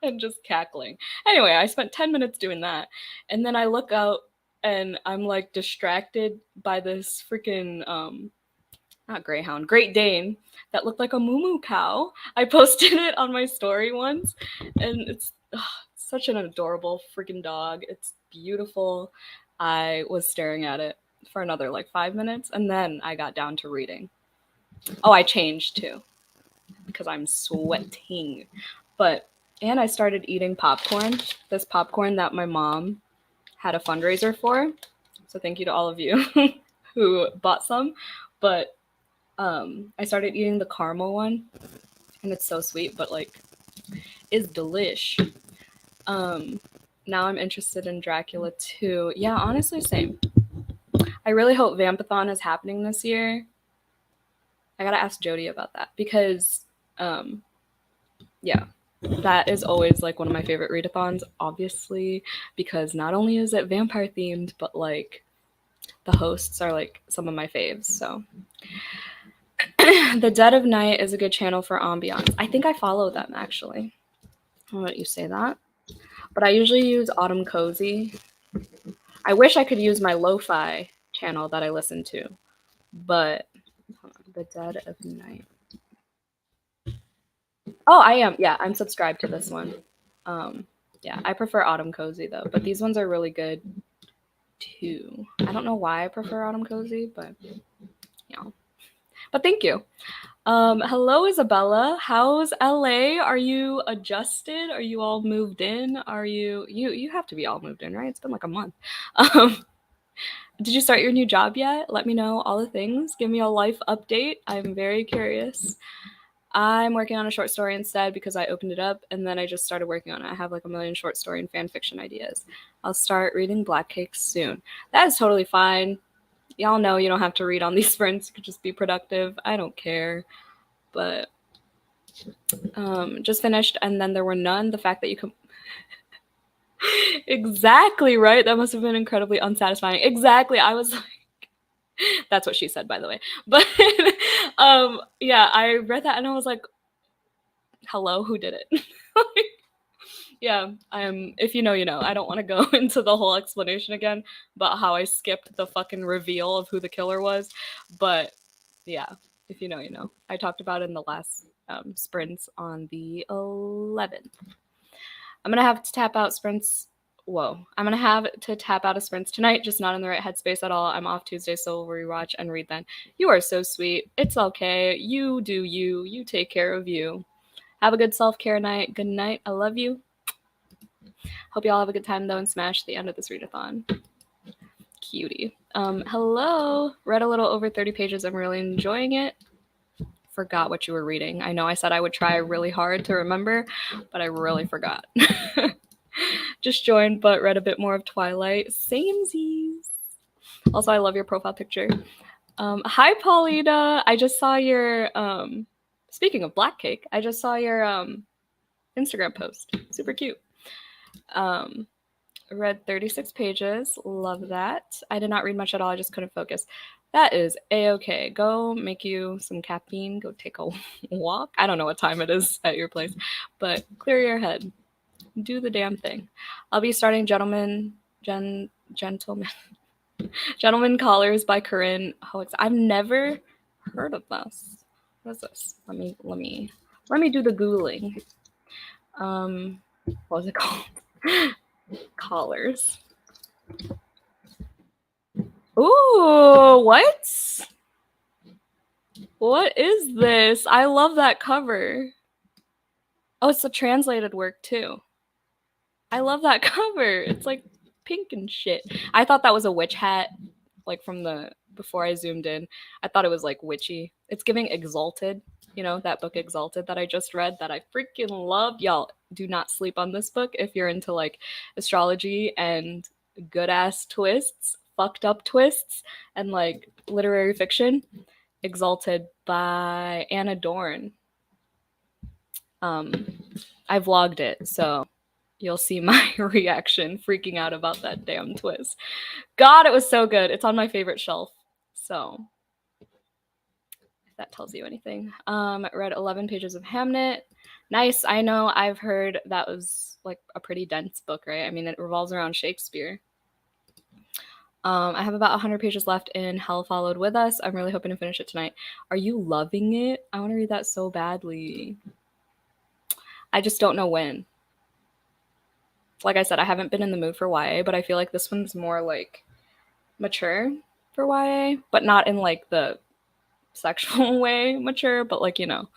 and just cackling. Anyway, I spent 10 minutes doing that. And then I look out and I'm like distracted by this freaking not Greyhound, Great Dane that looked like a moo cow. I posted it on my story once, and it's such an adorable freaking dog. It's beautiful. I was staring at it for another like 5 minutes, and then I got down to reading. Oh, I changed too because I'm sweating. And I started eating popcorn. This popcorn that my mom had a fundraiser for. So thank you to all of you who bought some. But I started eating the caramel one, and it's so sweet, but like, is delish. Now I'm interested in Dracula too. Yeah, honestly, same. I really hope Vampathon is happening this year. I gotta ask Jody about that because, yeah, that is always like one of my favorite readathons, obviously, because not only is it vampire themed, but like the hosts are like some of my faves. So The Dead of Night is a good channel for ambiance. I think I follow them actually. I'll let you say that. But I usually use Autumn Cozy. I wish I could use my lo-fi channel that I listen to, but The Dead of Night. Oh, I am. Yeah, I'm subscribed to this one. Yeah, I prefer Autumn Cozy though, but these ones are really good too. I don't know why I prefer Autumn Cozy, but yeah. But thank you. Hello, Isabella. How's LA? Are you adjusted? Are you all moved in? Are you have to be all moved in, right? It's been like a month. Did you start your new job yet? Let me know all the things. Give me a life update. I'm very curious. I'm working on a short story instead because I opened it up and then I just started working on it. I have like a million short story and fan fiction ideas. I'll start reading Black Cake soon. That is totally fine. Y'all know you don't have to read on these sprints. You could just be productive. I don't care. But just finished and then there were none. The fact that you could... Exactly, right? That must have been incredibly unsatisfying. Exactly. I was like, That's what she said, by the way. But yeah, I read that and I was like, hello, who did it? Yeah, if you know, you know. I don't want to go into the whole explanation again about how I skipped the fucking reveal of who the killer was. But yeah, if you know, you know. I talked about it in the last sprints on the 11th. I'm going to have to tap out sprints. Whoa. I'm going to have to tap out of sprints tonight, just not in the right headspace at all. I'm off Tuesday, so we'll rewatch and read then. You are so sweet. It's okay. You do you. You take care of you. Have a good self-care night. Good night. I love you. Hope you all have a good time, though, and smash the end of this readathon. Cutie. Hello. Read a little over 30 pages. I'm really enjoying it. Forgot what you were reading. I know I said I would try really hard to remember, but I really forgot. Just joined, but read a bit more of Twilight. Samesies. Also, I love your profile picture. Hi, Paulina. I just saw your, speaking of Black Cake, I just saw your Instagram post. Super cute. Read 36 pages. Love that. I did not read much at all. I just couldn't focus. That is a-okay. Go make you some caffeine. Go take a walk. I don't know what time it is at your place, but clear your head. Do the damn thing. I'll be starting Gentleman Callers by Corinne. Oh, I've never heard of this. What is this? Let me do the Googling. What was it called? Collars. Ooh, what? What is this? I love that cover. Oh, it's a translated work too. I love that cover. It's like pink and shit. I thought that was a witch hat, like from before I zoomed in. I thought it was like witchy. It's giving Exalted, you know, that book Exalted that I just read that I freaking love. Y'all, do not sleep on this book if you're into like astrology and good ass twists, fucked up twists, and like literary fiction. Exalted by Anna Dorn. I vlogged it, so you'll see my reaction freaking out about that damn twist. God, it was so good. It's on my favorite shelf. So if that tells you anything. Read 11 pages of Hamnet. Nice. I know I've heard that was like a pretty dense book, right? I mean, it revolves around Shakespeare. I have about 100 pages left in Hell Followed With Us. I'm really hoping to finish it tonight. Are you loving it? I want to read that so badly. I just don't know when. Like I said, I haven't been in the mood for YA, but I feel like this one's more like mature for YA, but not in like the sexual way mature, but like, you know,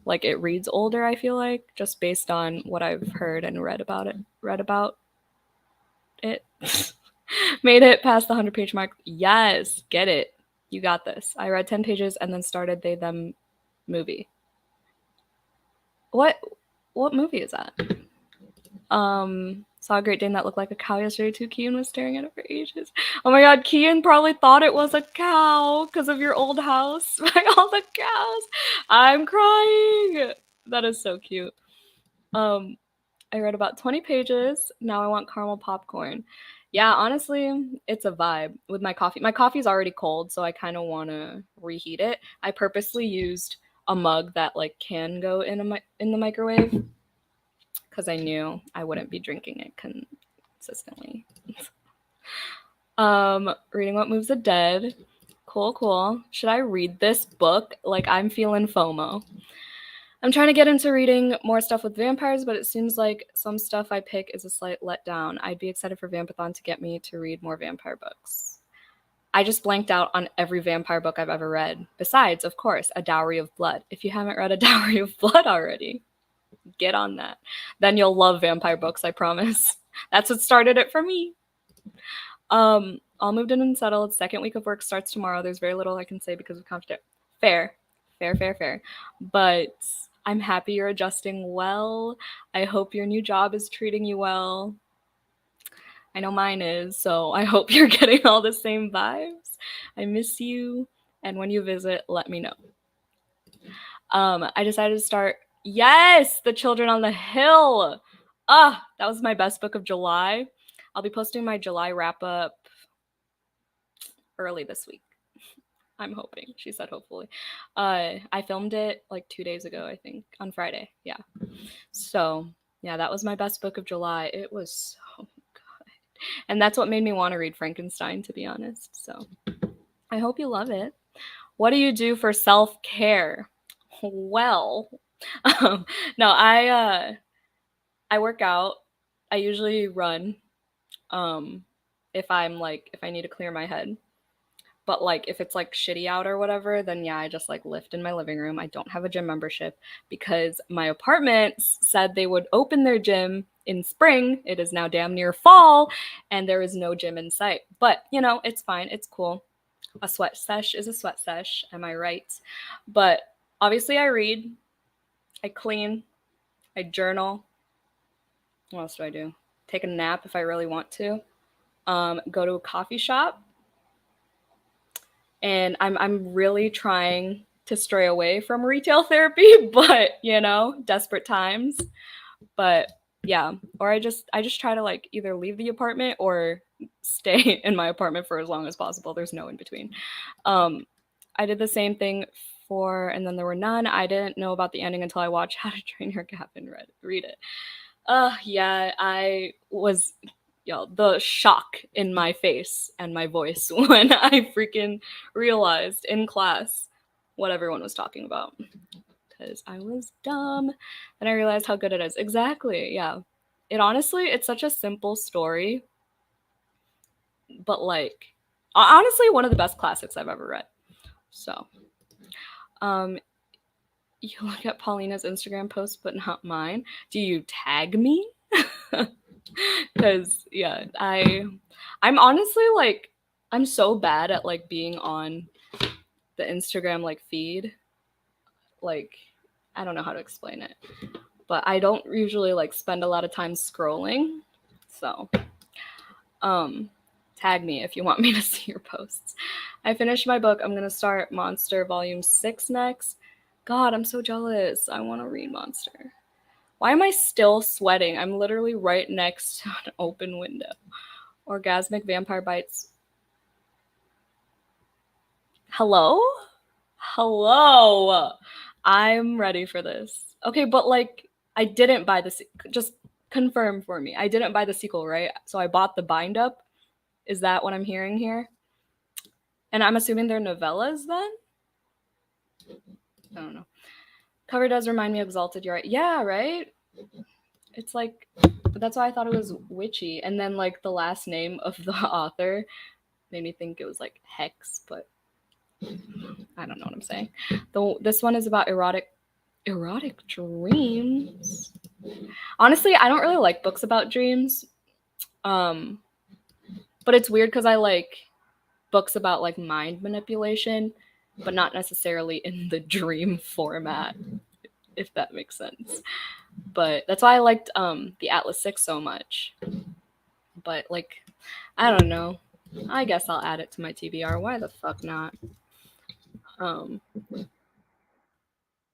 like it reads older, I feel like, just based on what I've heard and read about it. Made it past the 100-page mark. Yes, get it. You got this. I read 10 pages and then started They Them movie. What movie is that? Saw a Great Dane that looked like a cow yesterday too. Kian was staring at it for ages. Oh my god, Kian probably thought it was a cow because of your old house. By all the cows. I'm crying. That is so cute. I read about 20 pages. Now I want caramel popcorn. Yeah, honestly, it's a vibe with my coffee. My coffee's already cold, so I kind of want to reheat it. I purposely used a mug that like can go in the microwave because I knew I wouldn't be drinking it consistently. Reading What Moves the Dead. Cool. Should I read this book? Like, I'm feeling FOMO. I'm trying to get into reading more stuff with vampires, but it seems like some stuff I pick is a slight letdown. I'd be excited for Vampathon to get me to read more vampire books. I just blanked out on every vampire book I've ever read. Besides, of course, A Dowry of Blood. If you haven't read A Dowry of Blood already, get on that. Then you'll love vampire books, I promise. That's what started it for me. All moved in and settled. Second week of work starts tomorrow. There's very little I can say because of conflict. Fair. But I'm happy you're adjusting well. I hope your new job is treating you well. I know mine is, so I hope you're getting all the same vibes. I miss you, and when you visit, let me know. I decided to start, yes, The Children on the Hill. That was my best book of July. I'll be posting my July wrap-up early this week. I'm hoping. She said hopefully. I filmed it like 2 days ago, I think, on Friday. Yeah. So, yeah, that was my best book of July. It was so good. And that's what made me want to read Frankenstein, to be honest. So, I hope you love it. What do you do for self-care? Well, no, I work out. I usually run. Um, if I need to clear my head. But like if it's like shitty out or whatever, then yeah, I just like lift in my living room. I don't have a gym membership because my apartment said they would open their gym in spring. It is now damn near fall and there is no gym in sight. But, you know, it's fine. It's cool. A sweat sesh is a sweat sesh, am I right? But obviously I read, I clean, I journal. What else do I do? Take a nap if I really want to. Go to a coffee shop. And I'm really trying to stray away from retail therapy, but you know, desperate times. But yeah, or I just try to like either leave the apartment or stay in my apartment for as long as possible. There's no in between. I did the same thing for And Then There Were None. I didn't know about the ending until I watched How to Train Your Dragon and read it. Yeah, I was the shock in my face and my voice when I freaking realized in class what everyone was talking about. Because I was dumb. And I realized how good it is. Exactly, yeah. It's such a simple story. But like, honestly, one of the best classics I've ever read. So, you look at Paulina's Instagram post, but not mine. Do you tag me? Because yeah, I'm honestly like I'm so bad at like being on the Instagram like feed. Like I don't know how to explain it, but I don't usually like spend a lot of time scrolling. So tag me if you want me to see your posts. I finished my book. I'm gonna start Monster Volume 6 next. God, I'm so jealous. I want to read Monster. Why am I still sweating? I'm literally right next to an open window. Orgasmic Vampire Bites. Hello? Hello. I'm ready for this. Okay, but like I didn't buy the just confirm for me. I didn't buy the sequel, right? So I bought the bind up. Is that what I'm hearing here? And I'm assuming they're novellas then? I don't know. Cover does remind me of Exalted, you're right. Yeah, right? It's like that's why I thought it was witchy. And then like the last name of the author made me think it was like Hex, but I don't know what I'm saying. This one is about erotic dreams. Honestly, I don't really like books about dreams. But it's weird because I like books about like mind manipulation, but not necessarily in the dream format, if that makes sense. But that's why I liked the Atlas 6 so much. But like, I don't know. I guess I'll add it to my TBR. Why the fuck not?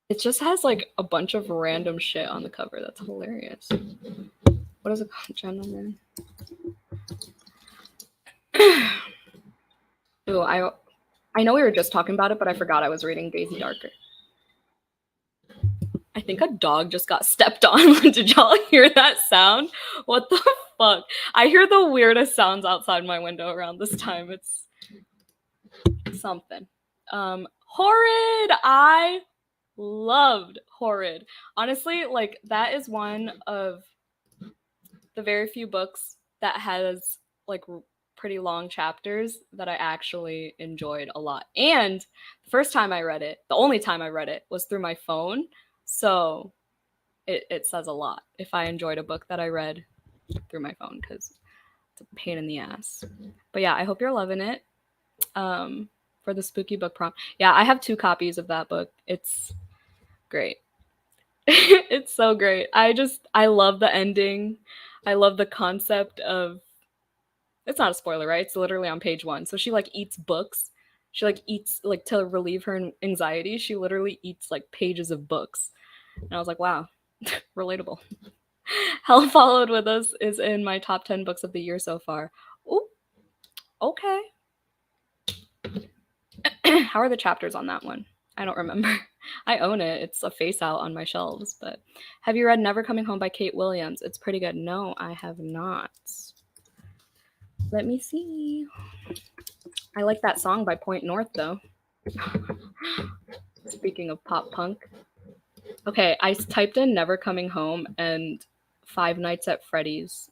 It just has like a bunch of random shit on the cover. That's hilarious. What is it called, gentlemen? Ooh, I know we were just talking about it, but I forgot I was reading Daisy Darker. I think a dog just got stepped on. Did y'all hear that sound? What the fuck? I hear the weirdest sounds outside my window around this time. It's something. Horrid! I loved Horrid. Honestly, like that is one of the very few books that has like pretty long chapters that I actually enjoyed a lot. And the first time I read it, the only time I read it was through my phone. So it says a lot if I enjoyed a book that I read through my phone because it's a pain in the ass. But yeah, I hope you're loving it. For the spooky book prompt. Yeah, I have 2 copies of that book. It's great. It's so great. I love the ending. I love the concept of it's not a spoiler, right? It's literally on page 1. So she like eats books. She like eats like to relieve her anxiety. She literally eats like pages of books. And I was like, wow, relatable. Hell Followed With Us is in my top 10 books of the year so far. Ooh, okay. How are the chapters on that one? I don't remember. I own it. It's a face out on my shelves. But have you read Never Coming Home by Kate Williams? It's pretty good. No, I have not. Let me see. I like that song by Point North, though. Speaking of pop punk. Okay, I typed in Never Coming Home and Five Nights at Freddy's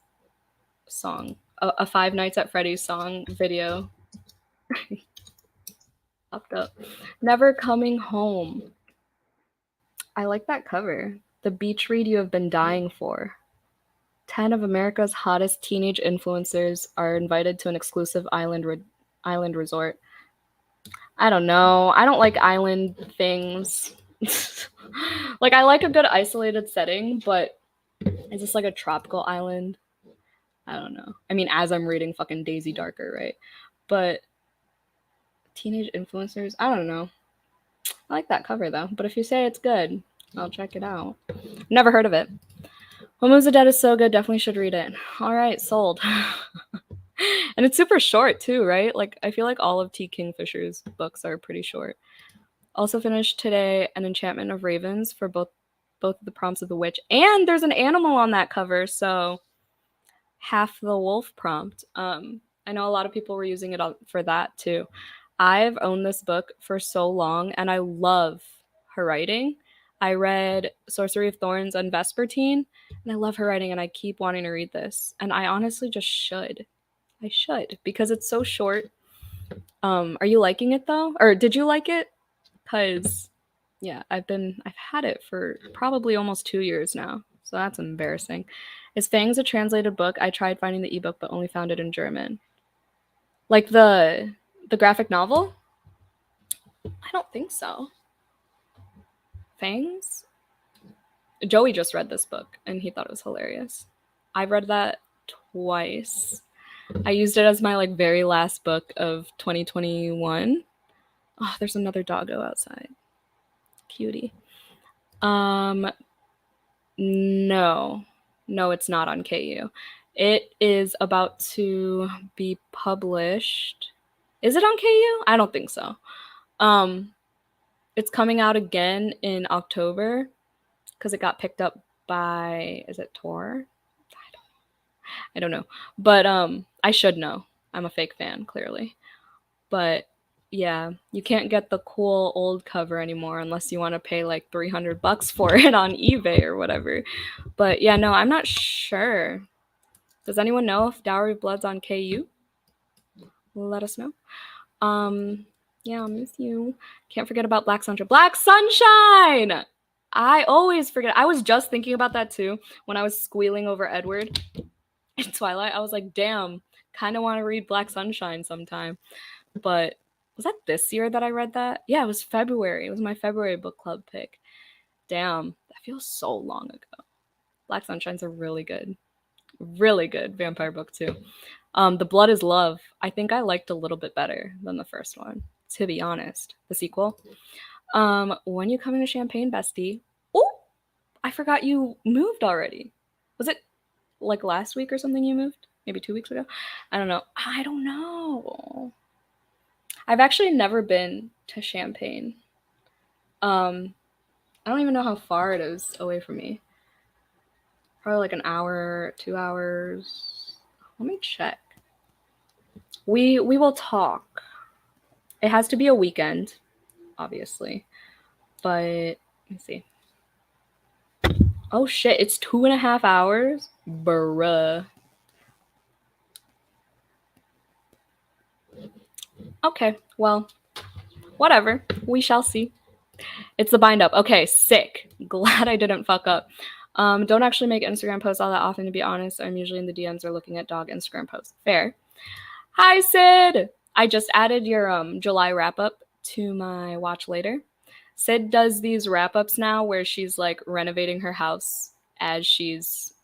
song. A Five Nights at Freddy's song video. Popped up. Never Coming Home. I like that cover. The beach read you have been dying for. 10 of America's hottest teenage influencers are invited to an exclusive island resort. I don't know. I don't like island things. Like, I like a good isolated setting, but is this like a tropical island? I don't know. I mean, as I'm reading fucking Daisy Darker, right? But teenage influencers, I don't know. I like that cover, though. But if you say it's good, I'll check it out. Never heard of it. When Moves the Dead is so good, definitely should read it. All right, sold. And it's super short, too, right? Like, I feel like all of T. Kingfisher's books are pretty short. Also finished today An Enchantment of Ravens for both of the prompts of the witch. And there's an animal on that cover, so half the wolf prompt. I know a lot of people were using it for that, too. I've owned this book for so long, and I love her writing. I read Sorcery of Thorns and Vespertine, and I love her writing, and I keep wanting to read this. And I honestly just should. I should, because it's so short. Are you liking it, though? Or did you like it? Because, yeah, I've had it for probably almost 2 years now, so that's embarrassing. Is Fangs a translated book? I tried finding the ebook, but only found it in German. Like the graphic novel? I don't think so. Fangs? Joey just read this book, and he thought it was hilarious. I've read that twice. I used it as my like very last book of 2021. Oh, there's another doggo outside. Cutie. No, it's not on KU. It is about to be published. Is it on KU? I don't think so. It's coming out again in October because it got picked up by, is it Tor? I don't know. But I should know. I'm a fake fan, clearly. But yeah, you can't get the cool old cover anymore unless you want to pay like $300 for it on eBay or whatever. But yeah, no, I'm not sure. Does anyone know if Dowry of Blood's on KU? Let us know. Yeah, I'll miss you. Can't forget about Black Sunshine. Black Sunshine! I always forget. I was just thinking about that too when I was squealing over Edward in Twilight. I was like, damn, kind of want to read Black Sunshine sometime. But was that this year that I read that? Yeah, it was February. It was my February book club pick. Damn, that feels so long ago. Black Sunshine's a really good vampire book too. The Blood is Love, I think I liked a little bit better than the first one, to be honest. The sequel. When you coming to Champagne, bestie? Oh, I forgot you moved already. Was it like last week or something you moved? Maybe 2 weeks ago? I don't know. I've actually never been to Champagne. I don't even know how far it is away from me. Probably like an hour, 2 hours. Let me check. We will talk. It has to be a weekend, obviously. But let me see. Oh shit, it's 2.5 hours? Bruh. Okay, well, whatever. We shall see. It's the bind up. Okay, sick. Glad I didn't fuck up. Don't actually make Instagram posts all that often, to be honest. I'm usually in the DMs or looking at dog Instagram posts. Fair. Hi, Sid! I just added your July wrap-up to my watch later. Sid does these wrap-ups now where she's like renovating her house as she's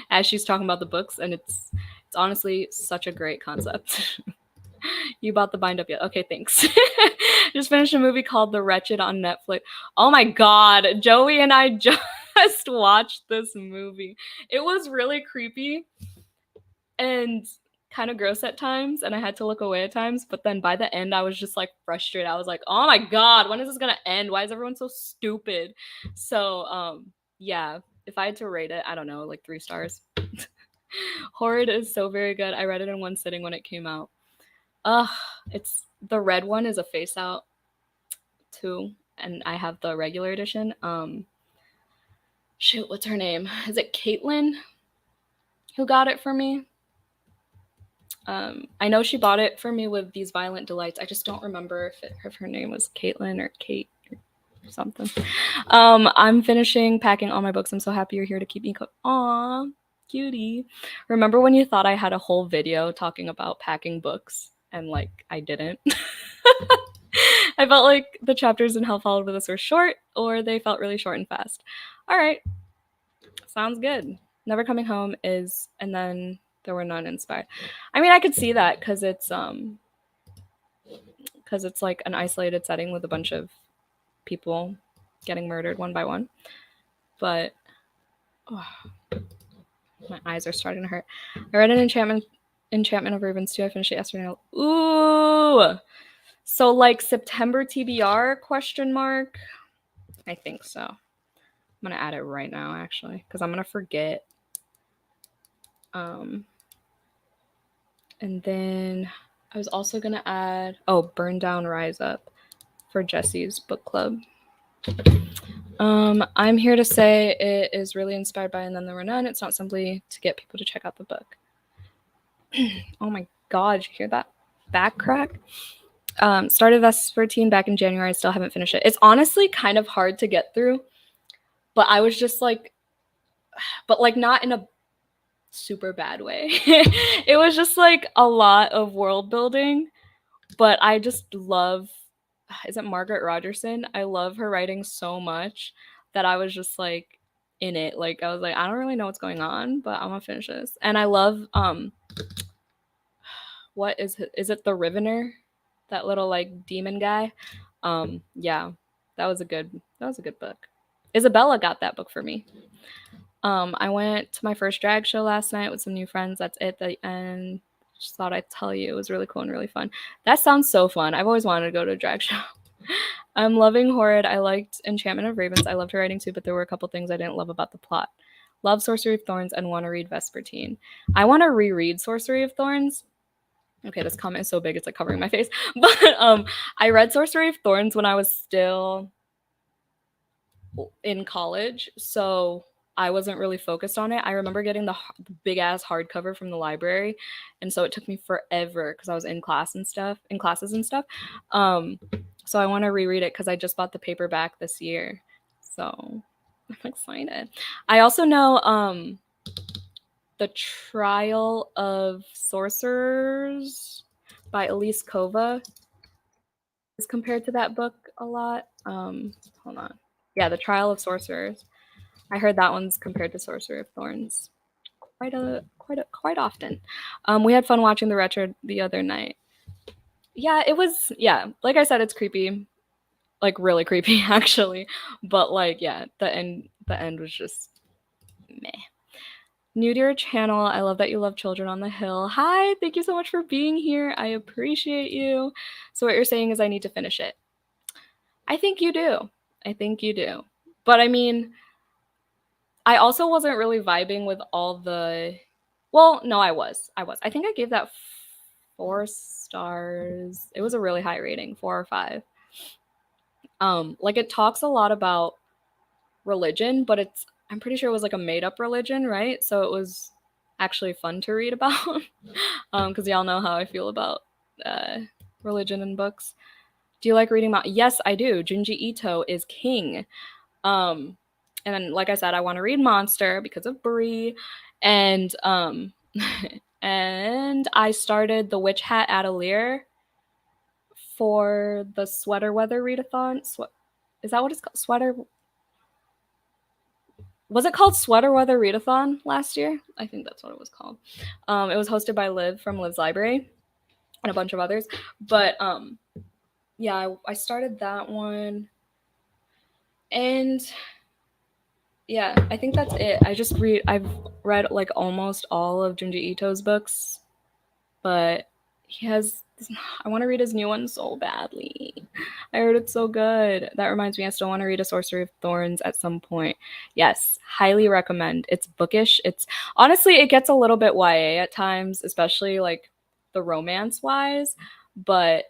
as she's talking about the books, and it's honestly such a great concept. You bought the bind up yet? Okay, thanks. Just finished a movie called The Wretched on Netflix. Oh my god, Joey and I just watched this movie. It was really creepy, and kind of gross at times and I had to look away at times, but then by the end I was just like frustrated. I was like, oh my god, when is this gonna end? Why is everyone so stupid? So yeah, if I had to rate it, I don't know, like 3 stars. Horrid is so very good. I read it in one sitting when it came out. It's the red one is a face out too, and I have the regular edition. Shoot, what's her name? Is it Caitlin who got it for me? I know she bought it for me with These Violent Delights. I just don't remember if her name was Caitlin or Kate or something. I'm finishing packing all my books. I'm so happy you're here to keep me Aw, cutie. Remember when you thought I had a whole video talking about packing books and like I didn't? I felt like the chapters in Hell Followed With Us were short, or they felt really short and fast. All right, sounds good. Never Coming Home is, and then there were none inspired. I mean, I could see that because it's like an isolated setting with a bunch of people getting murdered one by one. But my eyes are starting to hurt. I read an Enchantment of Ravens too. I finished it yesterday. Ooh, so like September TBR question mark? I think so. I'm gonna add it right now actually because I'm gonna forget. And then I was also gonna add Burn Down Rise Up for Jesse's book club. I'm here to say it is really inspired by And Then There Were None. It's not simply to get people to check out the book. Oh my god, did you hear that back crack? Started Vespertine back in January. I still haven't finished it. It's honestly kind of hard to get through, but I was just like, but like not in a super bad way. It was just like a lot of world building, but I just love, is it Margaret Rogerson? I love her writing so much that I was just like in it. Like I was like, I don't really know what's going on, but I'm gonna finish this. And I love what is it the Rivener? That little like demon guy. Yeah, that was a good book. Isabella got that book for me. I went to my first drag show last night with some new friends. That's it. The end. Just thought I'd tell you. It was really cool and really fun. That sounds so fun. I've always wanted to go to a drag show. I'm loving Horrid. I liked Enchantment of Ravens. I loved her writing too, but there were a couple things I didn't love about the plot. Love Sorcery of Thorns and want to read Vespertine. I want to reread Sorcery of Thorns. Okay, this comment is so big it's like covering my face. But I read Sorcery of Thorns when I was still in college, so I wasn't really focused on it. I remember getting the big ass hardcover from the library, and so it took me forever because I was in classes and stuff. So I want to reread it because I just bought the paperback this year, so I'm excited. I also know The Trial of Sorcerers by Elise Kova is compared to that book a lot. Hold on. Yeah, The Trial of Sorcerers. I heard that one's compared to Sorcery of Thorns quite often. We had fun watching the retro the other night. Yeah, it was, yeah, like I said, it's creepy. Like really creepy actually. But like, yeah, the end was just meh. New to your channel. I love that you love Children on the Hill. Hi, thank you so much for being here. I appreciate you. So what you're saying is I need to finish it. I think you do. But I mean, I also wasn't really vibing with all the, well, no, I was. I think I gave that 4 stars. It was a really high rating, 4 or 5. Like it talks a lot about religion, but I'm pretty sure it was like a made up religion, right? So it was actually fun to read about. Because y'all know how I feel about religion in books. Do you like reading Yes, I do. Junji Ito is king. And then, like I said, I want to read Monster because of Brie. And and I started The Witch Hat Atelier for the Sweater Weather Readathon. Is that what it's called? Was it called Sweater Weather Readathon last year? I think that's what it was called. It was hosted by Liv from Liv's Library and a bunch of others. But yeah, I started that one. And yeah, I think that's it. I've read like almost all of Junji Ito's books. but I want to read his new one so badly. I heard it's so good. That reminds me, I still want to read A Sorcery of Thorns at some point. Yes, highly recommend. It's bookish. It's honestly, it gets a little bit YA at times, especially like the romance wise, but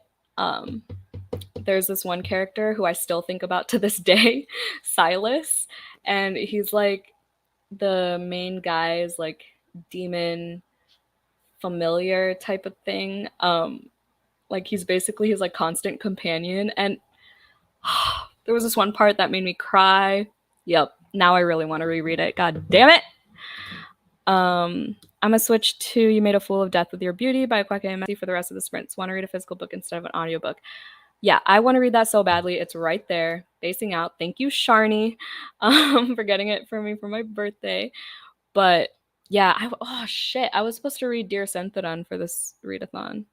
there's this one character who I still think about to this day, Silas, and he's like the main guy's like demon familiar type of thing. Like he's basically his like constant companion, and there was this one part that made me cry. Yep, now I really want to reread it. God damn it. I'm gonna switch to You Made a Fool of Death with Your Beauty by Kweke Emezi for the rest of the sprints. Want to read a physical book instead of an audiobook. Yeah, I want to read that so badly. It's right there, facing out. Thank you, Sharni, for getting it for me for my birthday. But yeah, oh shit, I was supposed to read Dear Senthadon for this readathon.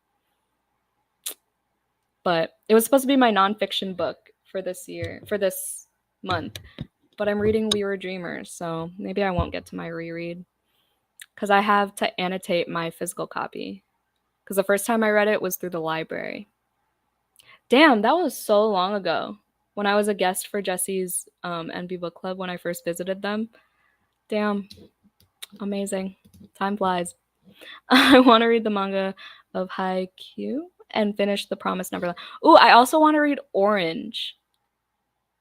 But it was supposed to be my nonfiction book for this month. But I'm reading We Were Dreamers, so maybe I won't get to my reread. Because I have to annotate my physical copy. Because the first time I read it was through the library. Damn, that was so long ago. When I was a guest for Jesse's NB Book Club when I first visited them. Damn. Amazing. Time flies. I want to read the manga of Haikyuu and finish The Promised Neverland. Ooh, I also want to read Orange.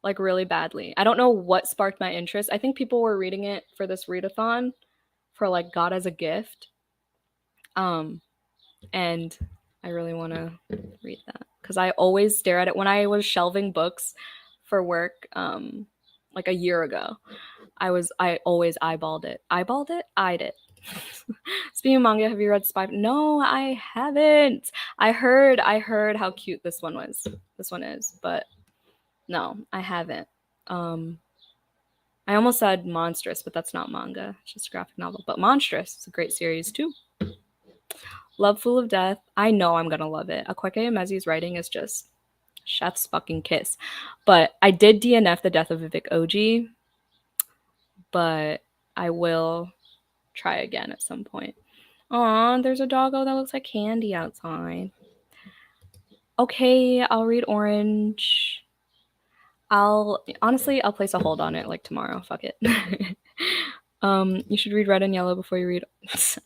Like really badly. I don't know what sparked my interest. I think people were reading it for this readathon for like God as a Gift. And I really want to read that because I always stare at it when I was shelving books for work like a year ago. I always eyeballed it. Eyed it. Speaking of manga, have you read Spy? No, I haven't. I heard how cute this one is, but no, I haven't. I almost said Monstrous, but that's not manga. It's just a graphic novel. But Monstrous is a great series too. Love Fool of Death. I know I'm gonna love it. Kweke Emezi's writing is just chef's fucking kiss. But I did DNF The Death of Vivek Oji, but I will try again at some point. Aw, there's a doggo that looks like candy outside. Okay, I'll read Orange. I'll place a hold on it like tomorrow. Fuck it. You should read Red and Yellow before you read.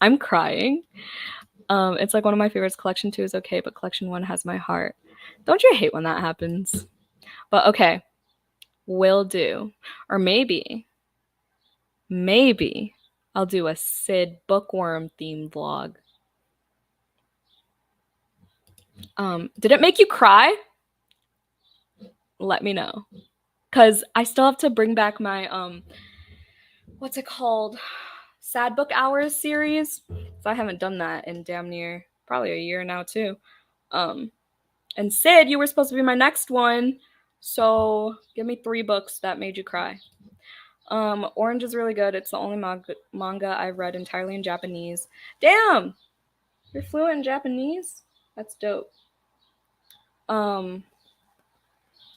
I'm crying. It's like one of my favorites. Collection 2 is okay, but Collection 1 has my heart. Don't you hate when that happens? But okay, will do. Or maybe I'll do a Sid bookworm themed vlog. Did it make you cry? Let me know. Because I still have to bring back my, what's it called? Sad Book Hours series. So I haven't done that in damn near probably a year now too. And Sid, you were supposed to be my next one. So give me 3 books that made you cry. Orange is really good. It's the only manga I've read entirely in Japanese. Damn! You're fluent in Japanese? That's dope.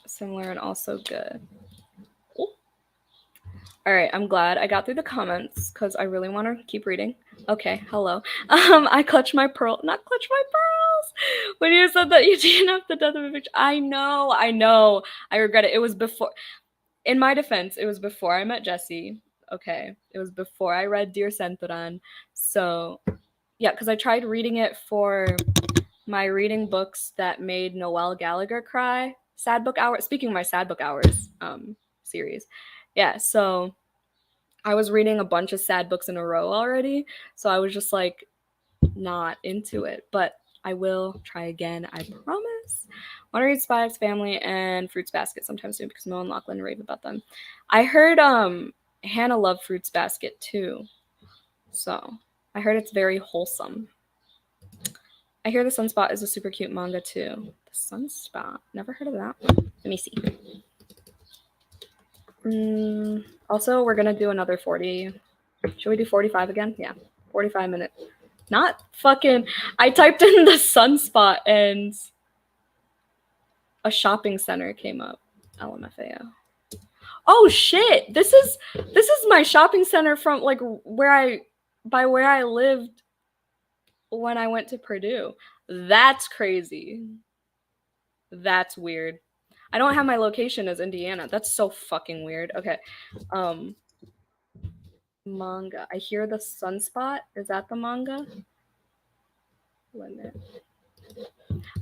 Similar and also good. Ooh. All right, I'm glad I got through the comments because I really want to keep reading. Okay, hello. I clutch my pearls. When you said that you didn't have The Death of a Bitch, I know. I regret it. It was before. In my defense, it was before I met Jesse. Okay, it was before I read Dear Senthadon. So, yeah, because I tried reading it for my reading books that made Noelle Gallagher cry. Sad Book Hour. Speaking of my Sad Book Hours series, yeah. So I was reading a bunch of sad books in a row already, so I was just like not into it. But I will try again. I promise. I want to read Spy X Family and Fruits Basket sometime soon because Mo and Lachlan rave about them. I heard Hannah loved Fruits Basket too, so I heard it's very wholesome. I hear The Sunspot is a super cute manga too. The Sunspot. Never heard of that one. Let me see. Also, we're going to do another 40. Should we do 45 again? Yeah. 45 minutes. Not fucking... I typed in The Sunspot and a shopping center came up. LMFAO. Oh shit! This is my shopping center from like where I lived when I went to Purdue. That's crazy. That's weird. I don't have my location as Indiana. That's so fucking weird. Okay. Um Manga. I hear the Sunspot. Is that the manga? Limit.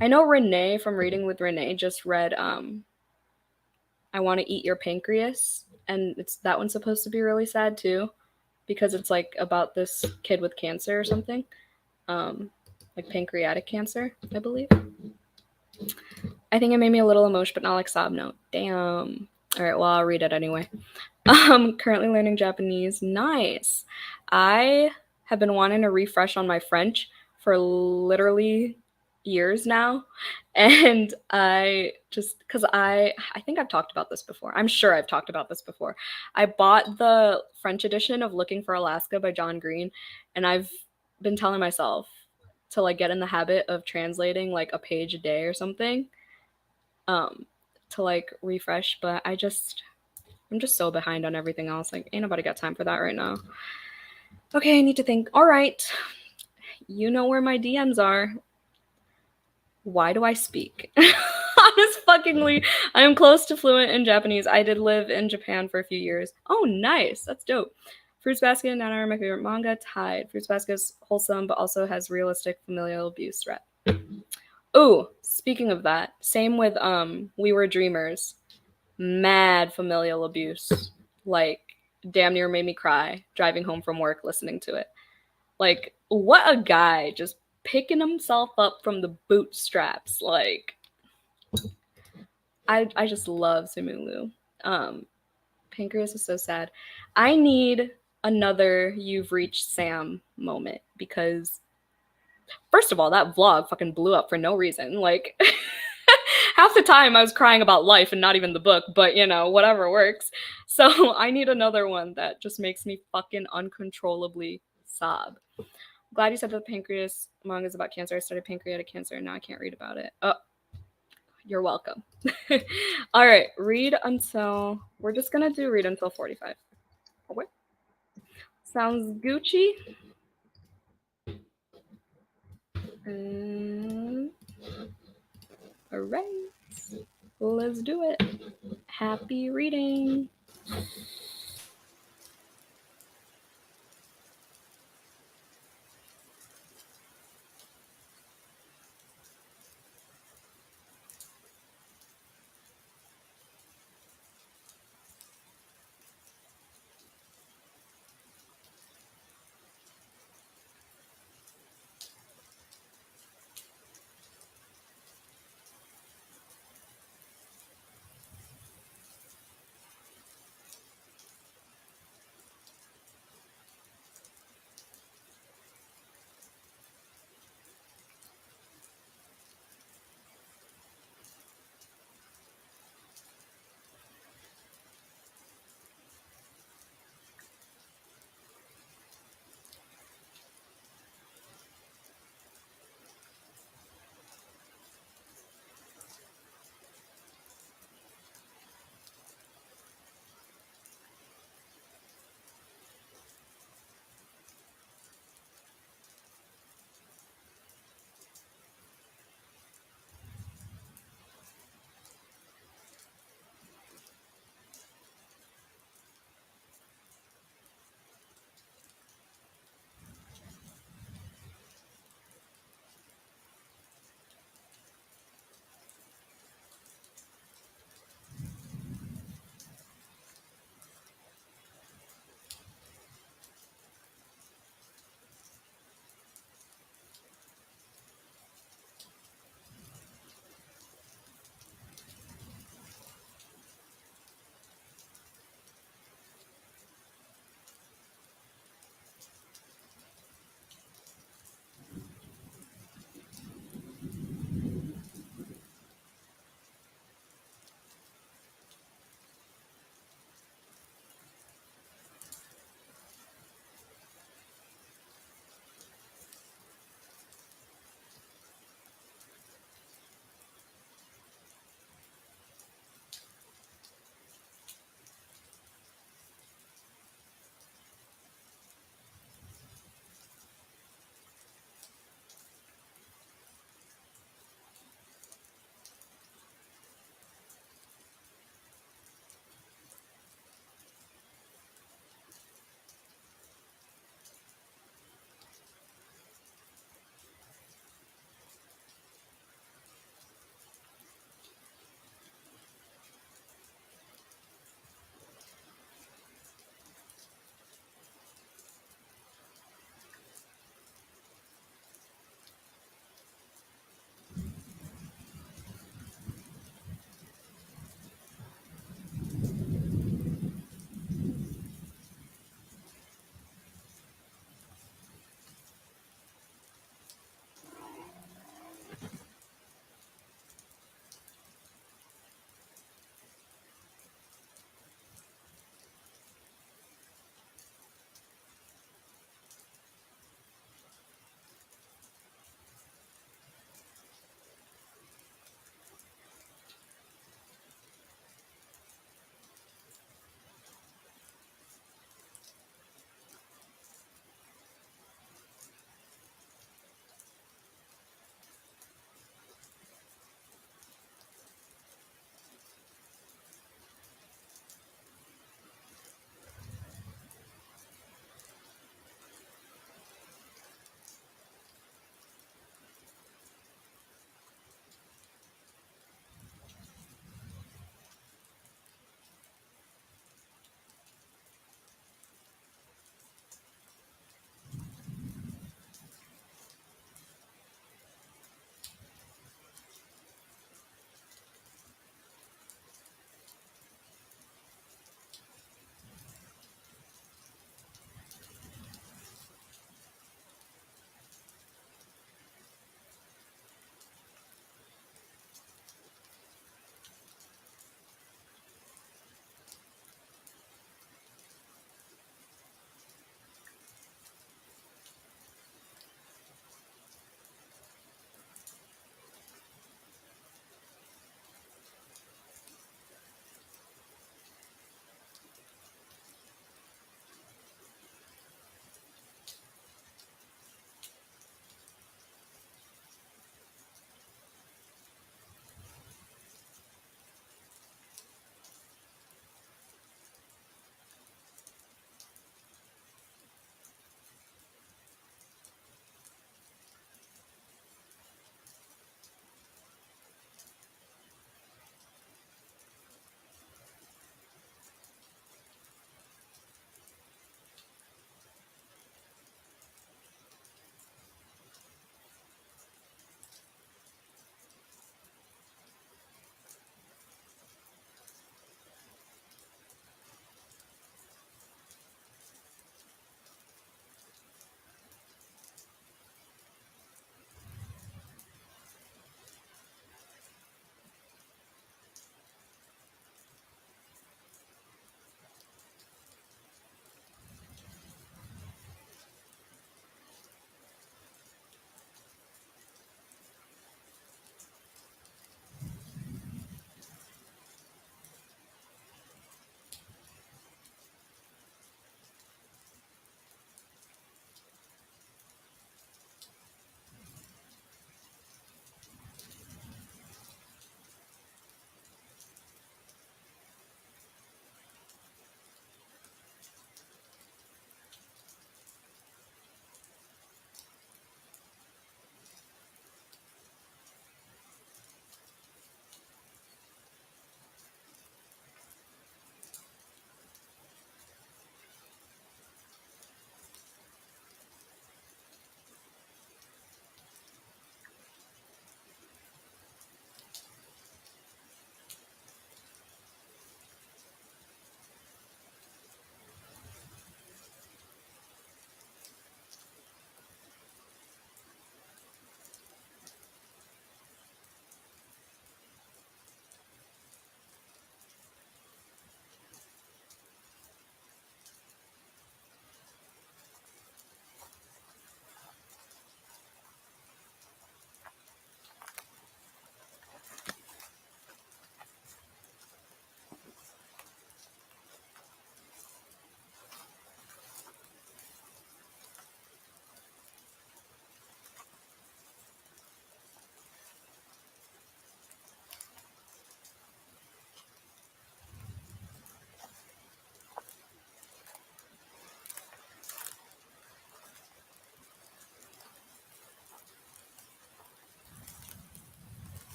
I know Renee from Reading with Renee just read I Want to Eat Your Pancreas, and it's that one's supposed to be really sad too because it's like about this kid with cancer or something. Like pancreatic cancer, I believe. I think it made me a little emotional, but not like sob note. Damn. All right, well, I'll read it anyway. Currently learning Japanese. Nice. I have been wanting to refresh on my French for literally years now. And I just because I think I've talked about this before. I'm sure I've talked about this before. I bought the French edition of Looking for Alaska by John Green, and I've been telling myself to like get in the habit of translating like a page a day or something. Um to like refresh, but I'm just so behind on everything else. Like, ain't nobody got time for that right now. Okay, I need to think. All right. You know where my DMs are. Why do I speak? Honest fuckingly, I am close to fluent in Japanese. I did live in Japan for a few years. Oh, nice. That's dope. Fruits Basket and Nana are my favorite manga. Tied. Fruits Basket is wholesome, but also has realistic familial abuse threat. Ooh, speaking of that, same with We Were Dreamers. Mad familial abuse. Like, damn near made me cry driving home from work listening to it. Like, what a guy just picking himself up from the bootstraps. Like, I just love Sumulu. Pancreas is so sad. I need another You've Reached Sam moment because, first of all, that vlog fucking blew up for no reason. Like, half the time I was crying about life and not even the book, but you know, whatever works. So I need another one that just makes me fucking uncontrollably sob. Glad you said that the pancreas manga is about cancer. I started pancreatic cancer and now I can't read about it. Oh, you're welcome. All right, read until we're just gonna do read until 45. Okay. Sounds Gucci. All right, let's do it. Happy reading.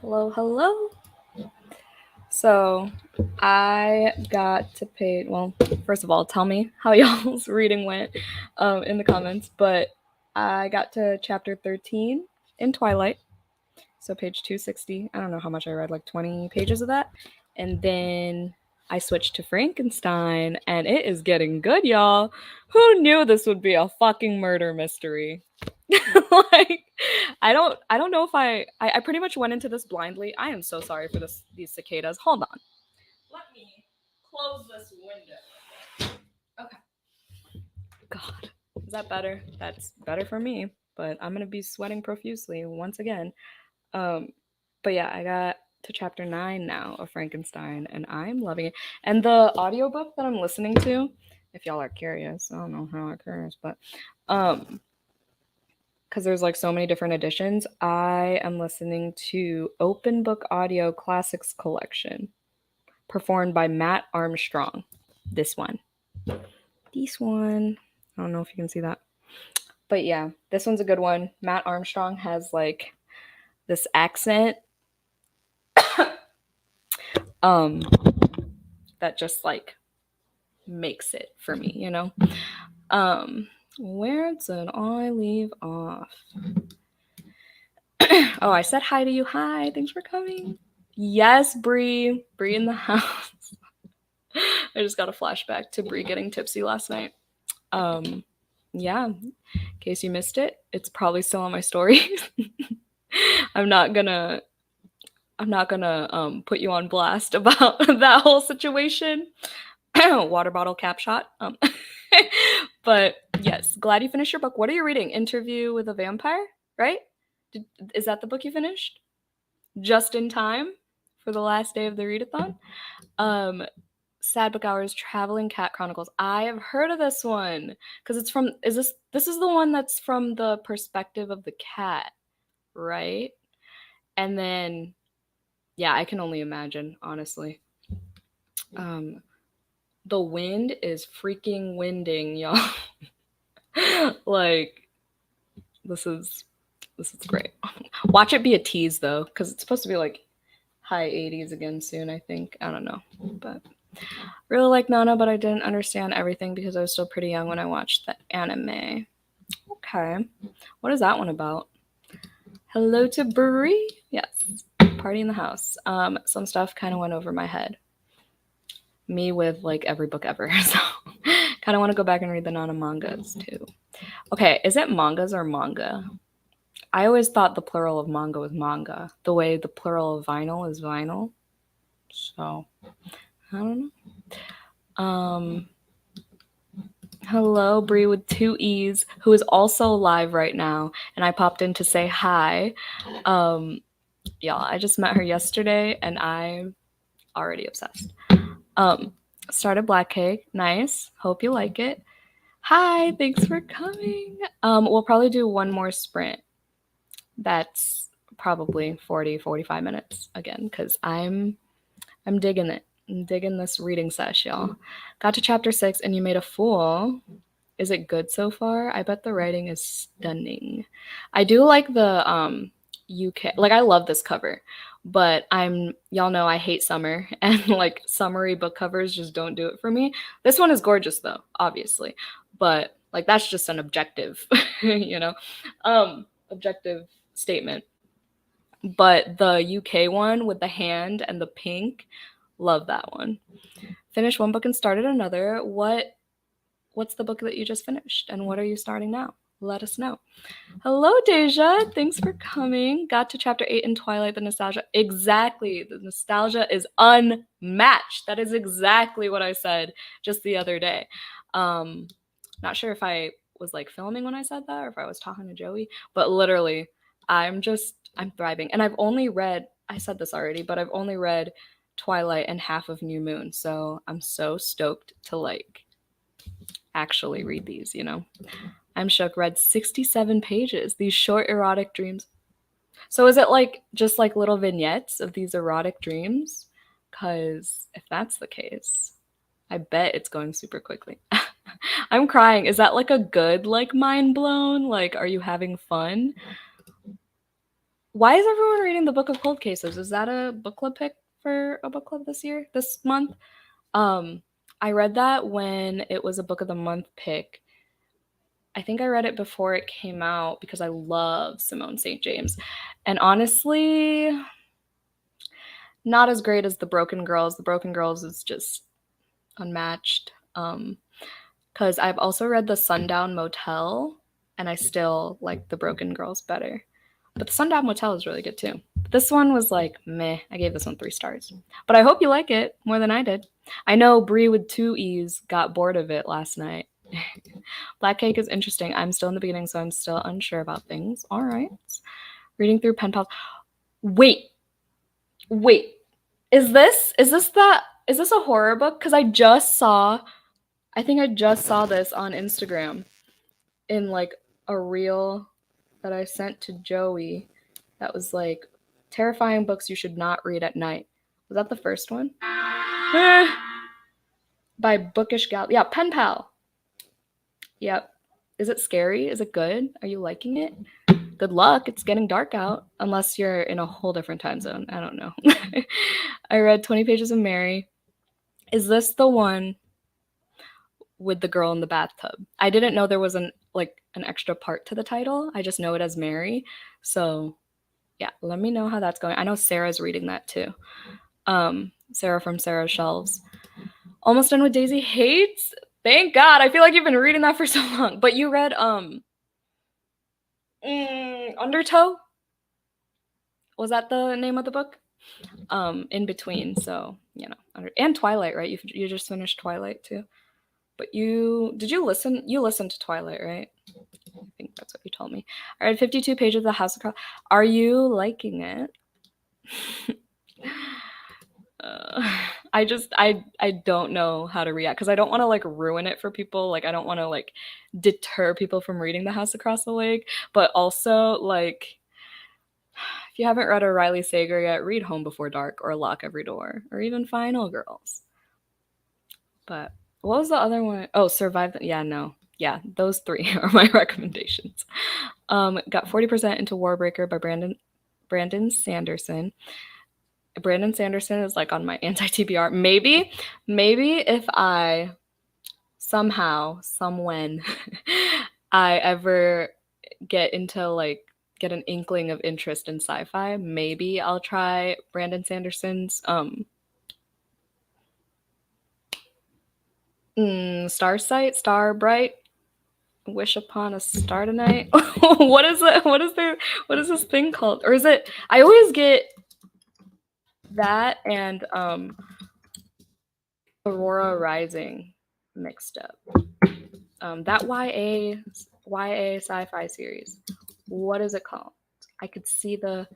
Hello, hello. So I got to page. Well, first of all, tell me how y'all's reading went in the comments. But I got to chapter 13 in Twilight. So page 260. I don't know how much I read, like 20 pages of that. And then I switched to Frankenstein, and it is getting good, y'all. Who knew this would be a fucking murder mystery? Like, I don't know if I pretty much went into this blindly. I am so sorry for these cicadas. Hold on. Let me close this window. Okay. God. Is that better? That's better for me, but I'm gonna be sweating profusely once again. But yeah, I got to chapter 9 now of Frankenstein, and I'm loving it. And the audiobook that I'm listening to, if y'all are curious, I don't know how I'm curious, but because there's like so many different editions, I am listening to Open Book Audio Classics Collection, performed by Matt Armstrong. This one. I don't know if you can see that. But yeah, this one's a good one. Matt Armstrong has like this accent that just like makes it for me, you know? Where did I leave off? Oh, I said hi to you. Hi, thanks for coming. Yes, Bree in the house. I just got a flashback to Bree getting tipsy last night. Yeah, in case you missed it, it's probably still on my story. I'm not gonna put you on blast about that whole situation. Water bottle cap shot. But yes, glad you finished your book. What are you reading? Interview with a Vampire, right? Is that the book you finished? Just in time for the last day of the readathon. Sad Book Hours Traveling Cat Chronicles. I have heard of this one because it's from. This is the one that's from the perspective of the cat, right? And then, yeah, I can only imagine, honestly. The wind is freaking winding, y'all. Like, this is great. Watch it be a tease though, because it's supposed to be like high 80s again soon, I think. I don't know. But really like Nana, but I didn't understand everything because I was still pretty young when I watched the anime. Okay. What is that one about? Hello to Brie. Yes. Party in the house. Some stuff kind of went over my head. Me with like every book ever. So kind of want to go back and read the Nana mangas too. Okay, is it mangas or manga? I always thought the plural of manga was manga, the way the plural of vinyl is vinyl. So, I don't know. Hello, Brie with 2 E's, who is also live right now, and I popped in to say hi. Yeah, I just met her yesterday, and I'm already obsessed. Started Black Cake. Nice. Hope you like it. Hi, thanks for coming. We'll probably do one more sprint. That's probably 45 minutes again, because I'm digging it. I'm digging this reading sesh, y'all. Got to chapter 6 and you made a fool. Is it good so far? I bet the writing is stunning. I do like the UK, like I love this cover, but y'all know I hate summer, and like summery book covers just don't do it for me. This one is gorgeous though, obviously, but like that's just an objective, you know, objective statement. But the UK one with the hand and the pink, love that one. Finished one book and started another. What's the book that you just finished, and what are you starting now? Let us know. Hello, Deja. Thanks for coming. Got to chapter 8 in Twilight, the nostalgia. Exactly. The nostalgia is unmatched. That is exactly what I said just the other day. Not sure if I was like filming when I said that or if I was talking to Joey, but literally, I'm thriving. And I said this already, but I've only read Twilight and half of New Moon. So I'm so stoked to like actually read these, you know? I'm shook. Read 67 pages. These short erotic dreams. So is it like just like little vignettes of these erotic dreams? Because if that's the case, I bet it's going super quickly. I'm crying. Is that like a good like mind blown? Like, are you having fun? Why is everyone reading the Book of Cold Cases? Is that a book club pick for a book club this month? I read that when it was a book of the month pick. I think I read it before it came out because I love Simone St. James. And honestly, not as great as The Broken Girls. The Broken Girls is just unmatched. Because I've also read The Sundown Motel, and I still like The Broken Girls better. But The Sundown Motel is really good too. This one was like, meh. I gave this one 3 stars. But I hope you like it more than I did. I know Brie with 2 E's got bored of it last night. Black Cake is interesting. I'm still in the beginning, so I'm still unsure about things. All right. Reading through pen pals. Wait. Is this a horror book? Because I think I just saw this on Instagram in like a reel that I sent to Joey that was like terrifying books you should not read at night. Was that the first one? By Bookish Gal. Yeah, Pen Pal. Yep. Is it scary? Is it good? Are you liking it? Good luck. It's getting dark out. Unless you're in a whole different time zone. I don't know. I read 20 Pages of Mary. Is this the one with the girl in the bathtub? I didn't know there was an extra part to the title. I just know it as Mary. So yeah, let me know how that's going. I know Sarah's reading that too. Sarah from Sarah's Shelves. Almost done with Daisy Hates. Thank God. I feel like you've been reading that for so long. But you read Undertow? Was that the name of the book? In between. So, you know, and Twilight, right? You just finished Twilight too. But did you listen? You listened to Twilight, right? I think that's what you told me. I read 52 pages of The House of Cards. Are you liking it? I don't know how to react because I don't want to like ruin it for people. Like I don't want to like deter people from reading The House Across the Lake. But also like if you haven't read a Riley Sager yet, read Home Before Dark or Lock Every Door or even Final Girls. But what was the other one? Oh, Survive. Yeah, no. Yeah, those 3 are my recommendations. Got 40% into Warbreaker by Brandon Sanderson. Brandon Sanderson is like on my anti-TBR. Maybe if I somehow, somewhen, I ever get an inkling of interest in sci-fi, maybe I'll try Brandon Sanderson's Starbright, Wish Upon a Star Tonight. What is it? What is this thing called? Or is it? I always get that and Aurora Rising mixed up. That YA sci-fi series. What is it called? I could see the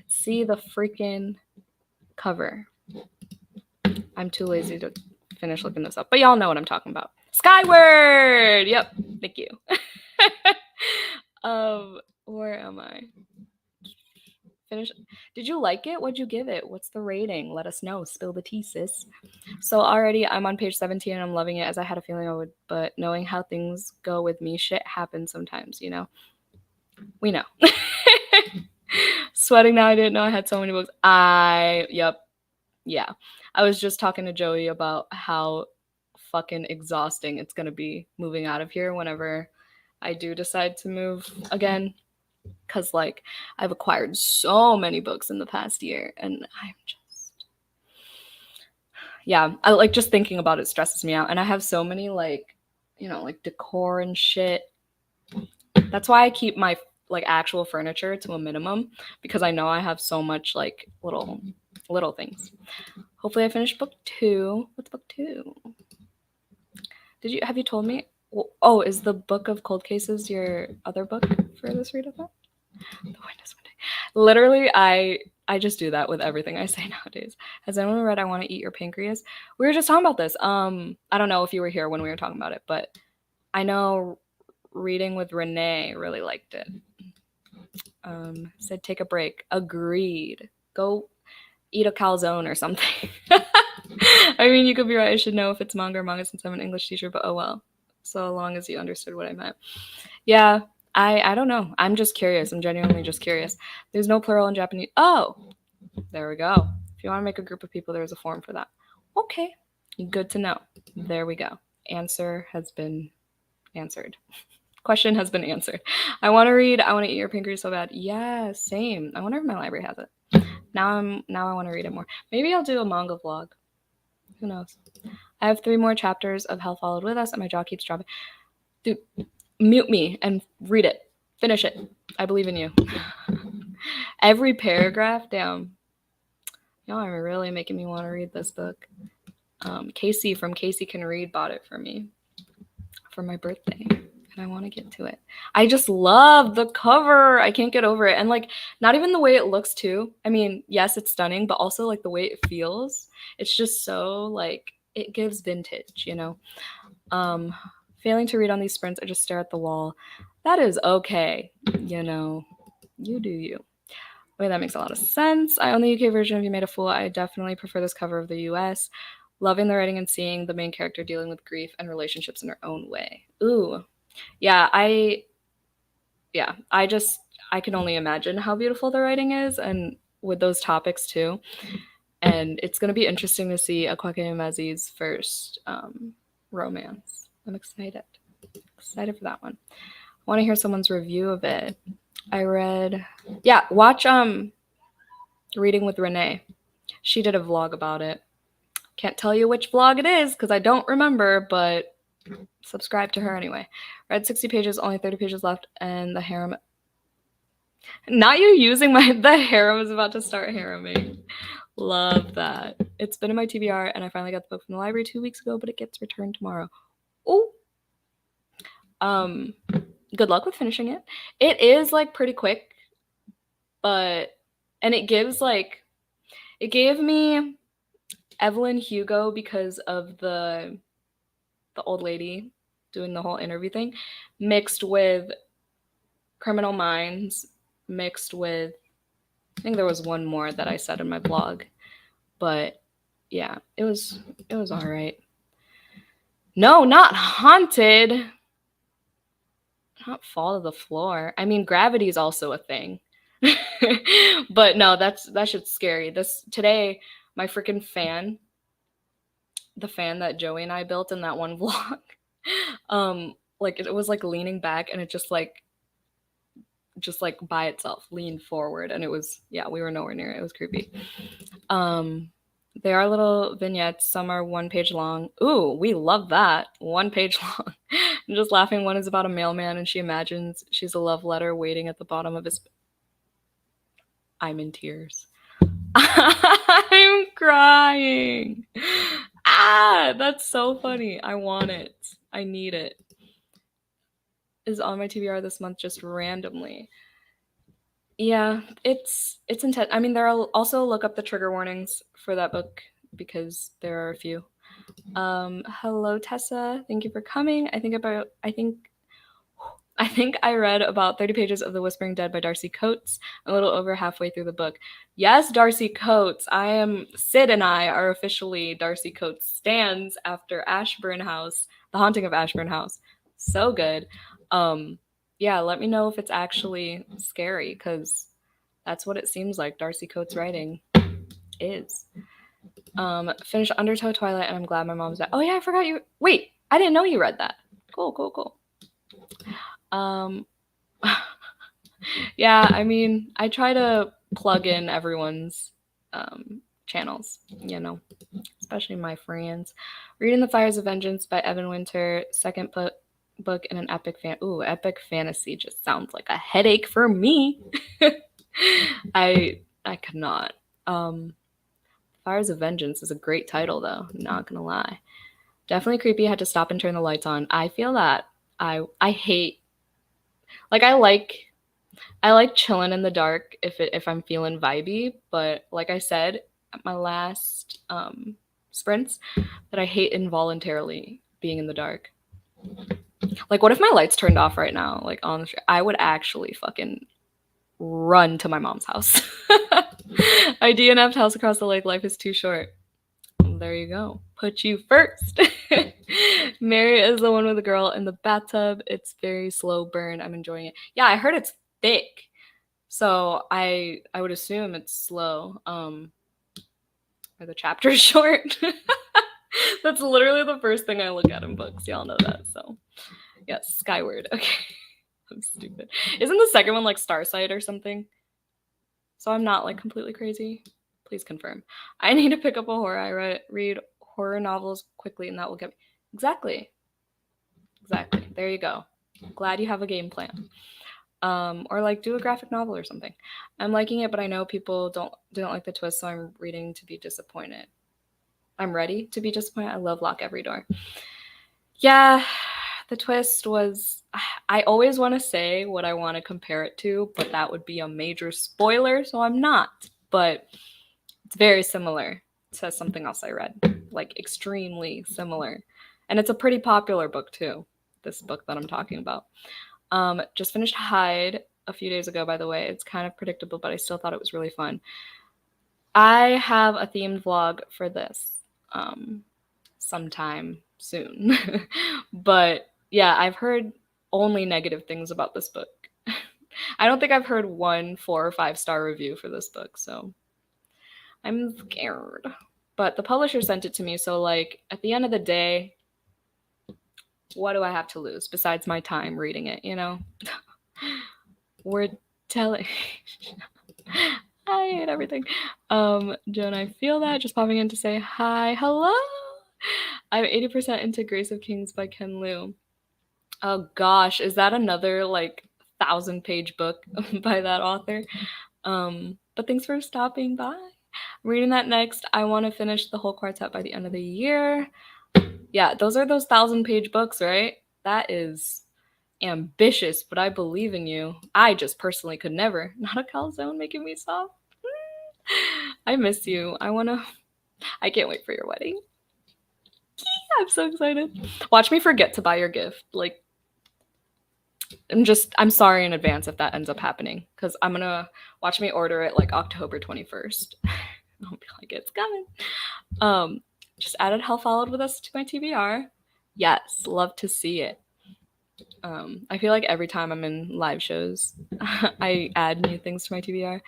freaking cover. I'm too lazy to finish looking this up, but y'all know what I'm talking about. Skyward. Yep. Thank you. Where am I? Finish. Did you like it? What'd you give it? What's the rating? Let us know. Spill the tea, sis. So already I'm on page 17 and I'm loving it as I had a feeling I would, but knowing how things go with me, shit happens sometimes, you know? We know. Sweating now. I didn't know I had so many books. Yep. Yeah. I was just talking to Joey about how fucking exhausting it's going to be moving out of here whenever I do decide to move again. Because, like, I've acquired so many books in the past year, and I'm just... Yeah, I like just thinking about it stresses me out. And I have so many, like, you know, like decor and shit. That's why I keep my, like, actual furniture to a minimum, because I know I have so much, like, little things. Hopefully I finished book 2. What's book 2? Have you told me? Oh, is the Book of Cold Cases your other book for this readathon? The wind is windy. Literally, I just do that with everything I say nowadays. Has anyone read I Want to Eat Your Pancreas? We were just talking about this. I don't know if you were here when we were talking about it, but I know Reading with Renee really liked it. Said take a break. Agreed. Go eat a calzone or something. I mean, you could be right. I should know if it's manga or manga since I'm an English teacher, but oh well. So long as you understood what I meant. Yeah, I don't know. I'm just curious. I'm genuinely just curious. There's no plural in Japanese. Oh, there we go. If you want to make a group of people, there's a form for that. Okay, good to know. There we go. Answer has been answered. Question has been answered. I want to read I Want to Eat Your Pancreas so bad. Yeah, same. I wonder if my library has it. Now I want to read it more. Maybe I'll do a manga vlog. Who knows? I have 3 more chapters of Hell Followed With Us, and my jaw keeps dropping. Dude, mute me and read it. Finish it. I believe in you. Every paragraph, damn. Y'all are really making me want to read this book. Casey from Casey Can Read bought it for me for my birthday, and I want to get to it. I just love the cover. I can't get over it. And like, not even the way it looks too. I mean, yes, it's stunning, but also like the way it feels. It's just so like, it gives vintage, you know? Failing to read on these sprints, I just stare at the wall. That is okay, you know? You do you. Wait, that makes a lot of sense. I own the UK version of You Made a Fool. I definitely prefer this cover of the US. Loving the writing and seeing the main character dealing with grief and relationships in her own way. Ooh. Yeah, I can only imagine how beautiful the writing is, and with those topics too. And it's going to be interesting to see Akwake Umezi's first romance. I'm excited for that one. I want to hear someone's review of it. I read, watch Reading with Renee. She did a vlog about it. Can't tell you which vlog it is because I don't remember, but subscribe to her anyway. Read 60 pages, only 30 pages left, and the harem. Not you using the harem is about to start hareming. Love that. It's been in my TBR, and I finally got the book from the library 2 weeks ago, but it gets returned tomorrow. Oh. Good luck with finishing it. It is like pretty quick, and it gave me Evelyn Hugo because of the old lady doing the whole interview thing, mixed with Criminal Minds, mixed with, I think there was one more that I said in my blog, but yeah, it was all right. No, not Haunted. Not Fall to the Floor. I mean, Gravity is also a thing. But no, that shit's scary. Today, my freaking fan, the fan that Joey and I built in that one vlog, like it was like leaning back, and it just like by itself leaned forward, and it was, we were nowhere near it. It was creepy. They are little vignettes. Some are 1 page long. Ooh, we love that. 1 page long. I'm just laughing. One is about a mailman, and she imagines she's a love letter waiting at the bottom of his... I'm in tears. I'm crying. That's so funny. I want it. I need it. Is on my TBR this month just randomly. Yeah, it's intense. I mean, there'll also look up the trigger warnings for that book because there are a few. Hello, Tessa. Thank you for coming. I think I read about 30 pages of The Whispering Dead by Darcy Coates, a little over halfway through the book. Yes, Darcy Coates. Sid and I are officially Darcy Coates stans after Ashburn House, The Haunting of Ashburn House. So good. Let me know if it's actually scary, because that's what it seems like Darcy Coates' writing is. Finished Undertow Twilight, and I'm glad my mom's dead. Oh yeah, I forgot you. Wait, I didn't know you read that. Cool. Yeah, I mean, I try to plug in everyone's channels, you know, especially my friends. Reading The Fires of Vengeance by Evan Winter, second book in an epic fantasy just sounds like a headache for me. I could not. Fires of Vengeance is a great title though, not gonna lie. Definitely creepy. Had to stop and turn the lights on. I feel that. I hate, like, I like chilling in the dark if I'm feeling vibey, but like I said at my last sprints, that I hate involuntarily being in the dark. Like, what if my lights turned off right now? Like, on the street, I would actually fucking run to my mom's house. I DNF'd House Across the Lake. Life is too short. There you go. Put you first. Mary is the one with the girl in the bathtub. It's very slow burn. I'm enjoying it. Yeah, I heard it's thick. So I would assume it's slow. Are the chapters short? That's literally the first thing I look at in books. Y'all know that. So yes, Skyward. Okay. I'm stupid. Isn't the second one like Starsight or something? So I'm not like completely crazy. Please confirm. I need to pick up a horror. I read horror novels quickly, and that will get me. Exactly. There you go. Glad you have a game plan. Or like do a graphic novel or something. I'm liking it, but I know people don't like the twist, so I'm reading to be disappointed. I'm ready to be disappointed. I love Lock Every Door. Yeah, the twist was. I always want to say what I want to compare it to, but that would be a major spoiler, so I'm not. But it's very similar to something else I read, like extremely similar. And it's a pretty popular book too, this book that I'm talking about. Just finished Hyde a few days ago, by the way. It's kind of predictable, but I still thought it was really fun. I have a themed vlog for this sometime soon. But yeah, I've heard only negative things about this book. I don't think I've heard one 4 or 5 star review for this book, so I'm scared. But the publisher sent it to me, so like at the end of the day, what do I have to lose besides my time reading it, you know? We're telling I hate everything. Joan, I feel that. Just popping in to say hi. Hello. I'm 80% into Grace of Kings by Ken Liu. Oh gosh, is that another like 1,000-page book by that author? But thanks for stopping by. I'm reading that next. I want to finish the whole quartet by the end of the year. Yeah, those are those 1,000-page books, right? That is ambitious, but I believe in you. I just personally could never. Not a calzone making me soft. I miss you. I can't wait for your wedding. I'm so excited. Watch me forget to buy your gift. Like, I'm sorry in advance if that ends up happening, because I'm gonna watch me order it like October 21st. I'll be like, it's coming. Just added Hell Followed with Us to my TBR. Yes, love to see it. I feel like every time I'm in live shows, I add new things to my TBR.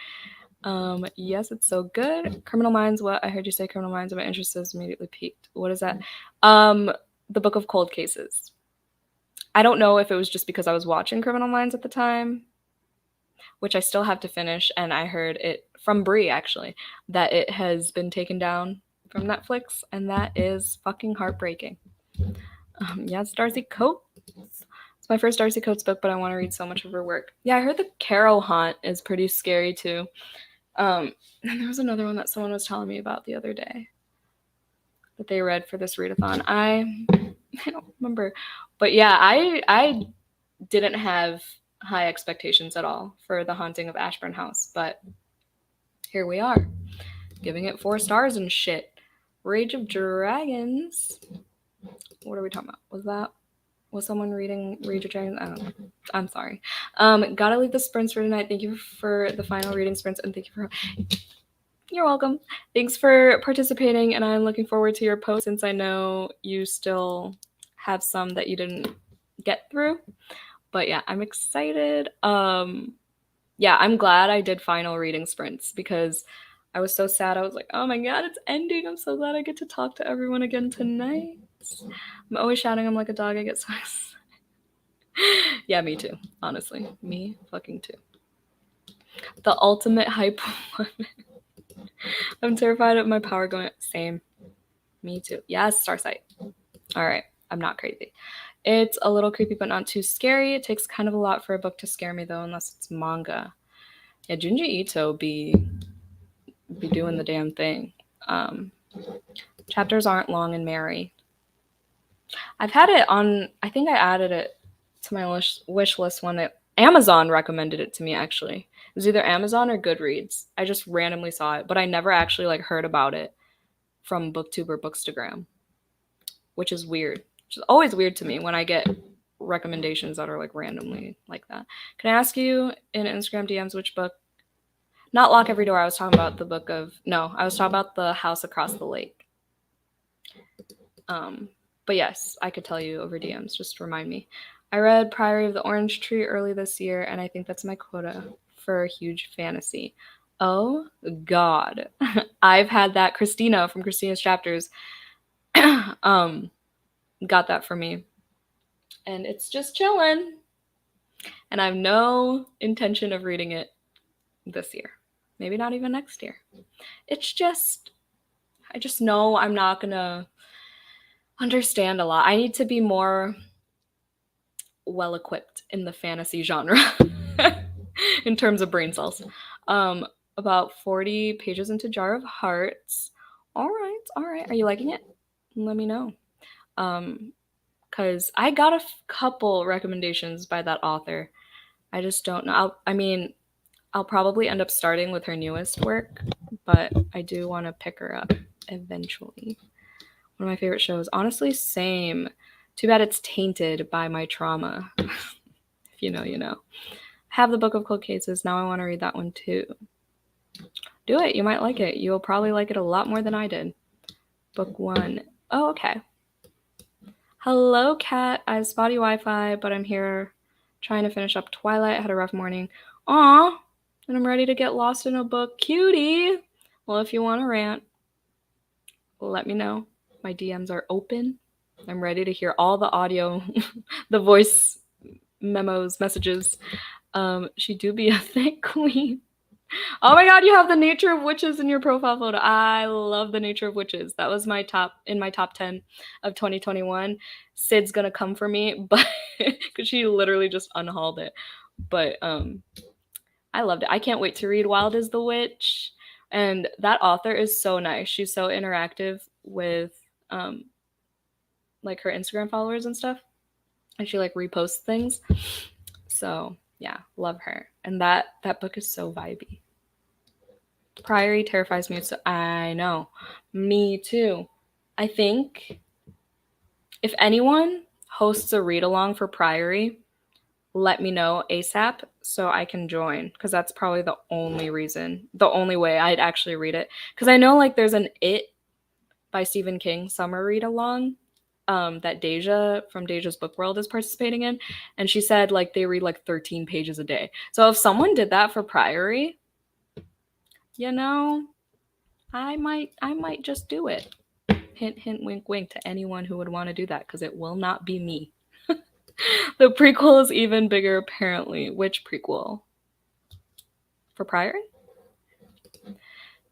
Yes, it's so good. Criminal Minds, what? I heard you say Criminal Minds, and my interest is immediately peaked. What is that? The Book of Cold Cases. I don't know if it was just because I was watching Criminal Minds at the time, which I still have to finish, and I heard it from Brie, actually, that it has been taken down from Netflix, and that is fucking heartbreaking. Yes, Darcy Coates. It's my first Darcy Coates book, but I want to read so much of her work. Yeah, I heard the Carol Haunt is pretty scary, too. And there was another one that someone was telling me about the other day that they read for this readathon. I don't remember. But yeah, I didn't have high expectations at all for The Haunting of Ashburn House, but here we are, giving it 4 stars and shit. Rage of Dragons. What are we talking about? Was someone reading Rage of Dragons? I don't know. I'm sorry. Gotta leave the sprints for tonight. Thank you for the final reading sprints, and thank you for... You're welcome. Thanks for participating, and I'm looking forward to your post, since I know you still have some that you didn't get through. But yeah, I'm excited. Yeah, I'm glad I did final reading sprints, because I was so sad. I was like, oh my god, it's ending. I'm so glad I get to talk to everyone again tonight. I'm always shouting. I'm like a dog. I get so excited. Yeah, me too. Honestly, me fucking too. The ultimate hype woman. I'm terrified of my power going up. Same. Me too. Yes, Starsight. All right. I'm not crazy. It's a little creepy, but not too scary. It takes kind of a lot for a book to scare me, though, unless it's manga. Yeah, Junji Ito be doing the damn thing. Chapters aren't long and merry. I've had it on... I think I added it to my wish list when Amazon recommended it to me, actually. It was either Amazon or Goodreads. I just randomly saw it, but I never actually like heard about it from BookTube or Bookstagram, which is weird. Which is always weird to me when I get recommendations that are like randomly like that. Can I ask you in Instagram DMs which book? Not Lock Every Door. I was talking about the book of... No, I was talking about The House Across the Lake. But yes, I could tell you over DMs. Just remind me. I read Priory of the Orange Tree early this year, and I think that's my quota for huge fantasy. Oh, God. I've had that. Christina from Christina's Chapters got that for me. And it's just chilling. And I have no intention of reading it this year. Maybe not even next year. It's just, I just know I'm not going to understand a lot. I need to be more well equipped in the fantasy genre in terms of brain cells. About 40 pages into Jar of Hearts. All right. Are you liking it? Let me know. Because I got a couple recommendations by that author. I just don't know. I'll probably end up starting with her newest work, but I do want to pick her up eventually. One of my favorite shows. Honestly, same. Too bad it's tainted by my trauma. If you know, you know. Have the Book of Cold Cases. Now I want to read that one too. Do it. You might like it. You'll probably like it a lot more than I did. Book 1. Oh, okay. Hello, Kat. I have spotty Wi-Fi, but I'm here trying to finish up Twilight. I had a rough morning. Aw, and I'm ready to get lost in a book. Cutie! Well, if you want to rant, let me know. My DMs are open. I'm ready to hear all the audio, the voice memos, messages. She do be a thick queen. Oh my god, you have the Nature of Witches in your profile photo. I love the Nature of Witches. That was my top 10 of 2021. Sid's gonna come for me, but because she literally just unhauled it. But I loved it. I can't wait to read Wild as the Witch. And that author is so nice. She's so interactive with like her Instagram followers and stuff. And she like reposts things. So yeah, love her. And that book is so vibey. Priory terrifies me. So I know. Me too. I think if anyone hosts a read along for Priory, let me know ASAP so I can join, because that's probably the only way I'd actually read it. Because I know like there's an It by Stephen King summer read along that Deja from Deja's Book World is participating in, and she said like they read like 13 pages a day. So if someone did that for Priory, you know, I might just do it. Hint, hint, wink, wink to anyone who would want to do that, because it will not be me. The prequel is even bigger, apparently. Which prequel? For Priory?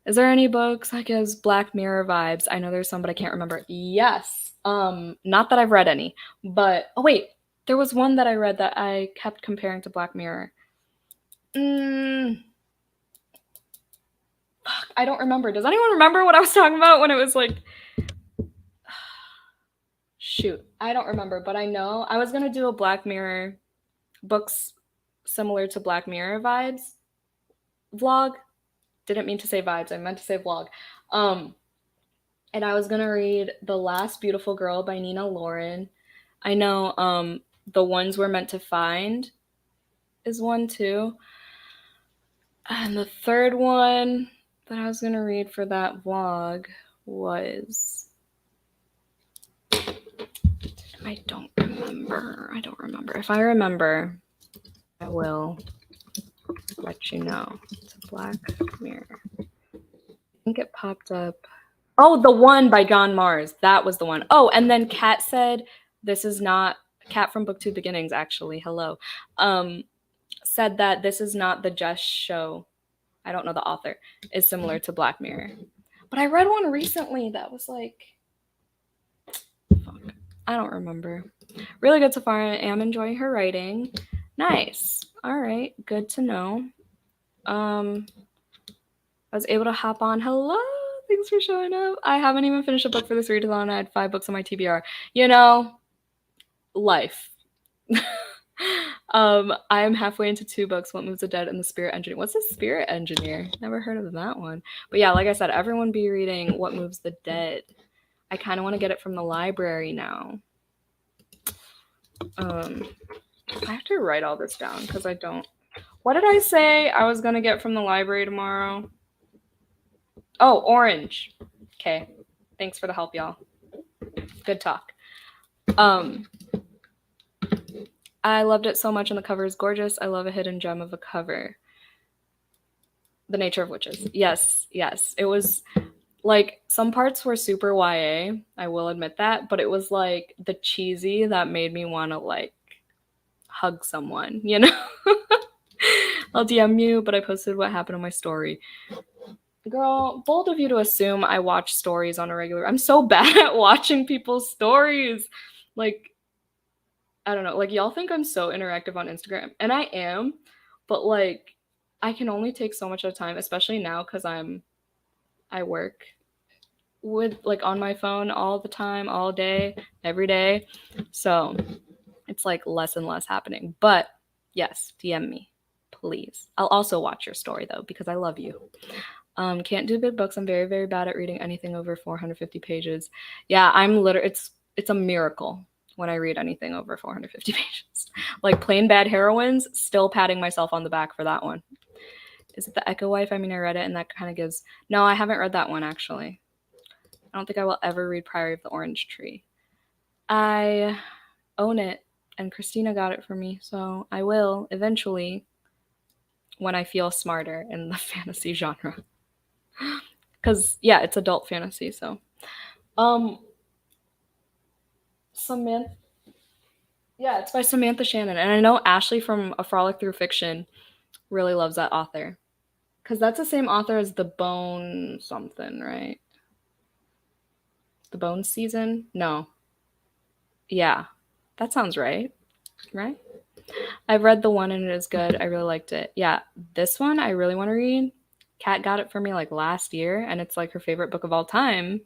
Is there any books like as Black Mirror vibes? I know there's some, but I can't remember. Yes. Not that I've read any, but oh wait, there was one that I read that I kept comparing to Black Mirror. Fuck, I don't remember. Does anyone remember what I was talking about when it was like... Shoot, I don't remember, but I know I was gonna do a Black Mirror books similar to Black Mirror vibes vlog. Didn't mean to say vibes, I meant to say vlog. And I was gonna read The Last Beautiful Girl by Nina Lauren. I know The Ones We're Meant to Find is one too. And the third one that I was gonna read for that vlog was... I don't remember. If I remember, I will let you know. It's a Black Mirror. I think it popped up. Oh, The One by John Mars. That was the one. Oh, and then Kat said, this is not... Kat from BookTube Beginnings, actually. Hello. Said that this is not the Just show. I don't know the author. Is similar to Black Mirror. But I read one recently that was like... Fuck. I don't remember. Really good so far. I am enjoying her writing. Nice. All right. Good to know. I was able to hop on. Hello. Thanks for showing up. I haven't even finished a book for this readathon. I had 5 books on my TBR. You know, life. I am halfway into 2 books, What Moves the Dead and The Spirit Engineer. What's a Spirit Engineer? Never heard of that one. But yeah, like I said, everyone be reading What Moves the Dead. I kind of want to get it from the library now. I have to write all this down because I don't... What did I say I was going to get from the library tomorrow? Oh, Orange. Okay. Thanks for the help, y'all. Good talk. I loved it so much, and the cover is gorgeous. I love a hidden gem of a cover. The Nature of Witches. Yes, yes. It was like some parts were super YA, I will admit that, but it was like the cheesy that made me want to like hug someone, you know? I'll DM you, but I posted what happened on my story. Girl, bold of you to assume I watch stories on a regular. I'm so bad at watching people's stories. Like, I don't know. Like, y'all think I'm so interactive on Instagram, and I am, but like, I can only take so much of time, especially now because I work with like on my phone all the time, all day, every day. So it's like less and less happening. But yes, DM me, please. I'll also watch your story though, because I love you. Can't do big books. I'm very, very bad at reading anything over 450 pages. Yeah, I'm literally it's a miracle when I read anything over 450 pages. Like Plain Bad Heroines, still patting myself on the back for that one. Is it The Echo Wife? I mean, I read it and that kind of gives. No, I haven't read that one actually. I don't think I will ever read Priory of the Orange Tree. I own it, and Christina got it for me, so I will eventually when I feel smarter in the fantasy genre. Because, yeah, it's adult fantasy, so. Samantha. Yeah, it's by Samantha Shannon, and I know Ashley from A Frolic Through Fiction really loves that author. Because that's the same author as The Bone something, right? The Bone Season? No. Yeah, that sounds right. Right? I've read the one and it is good. I really liked it. Yeah, this one I really want to read. Kat got it for me like last year, and it's like her favorite book of all time.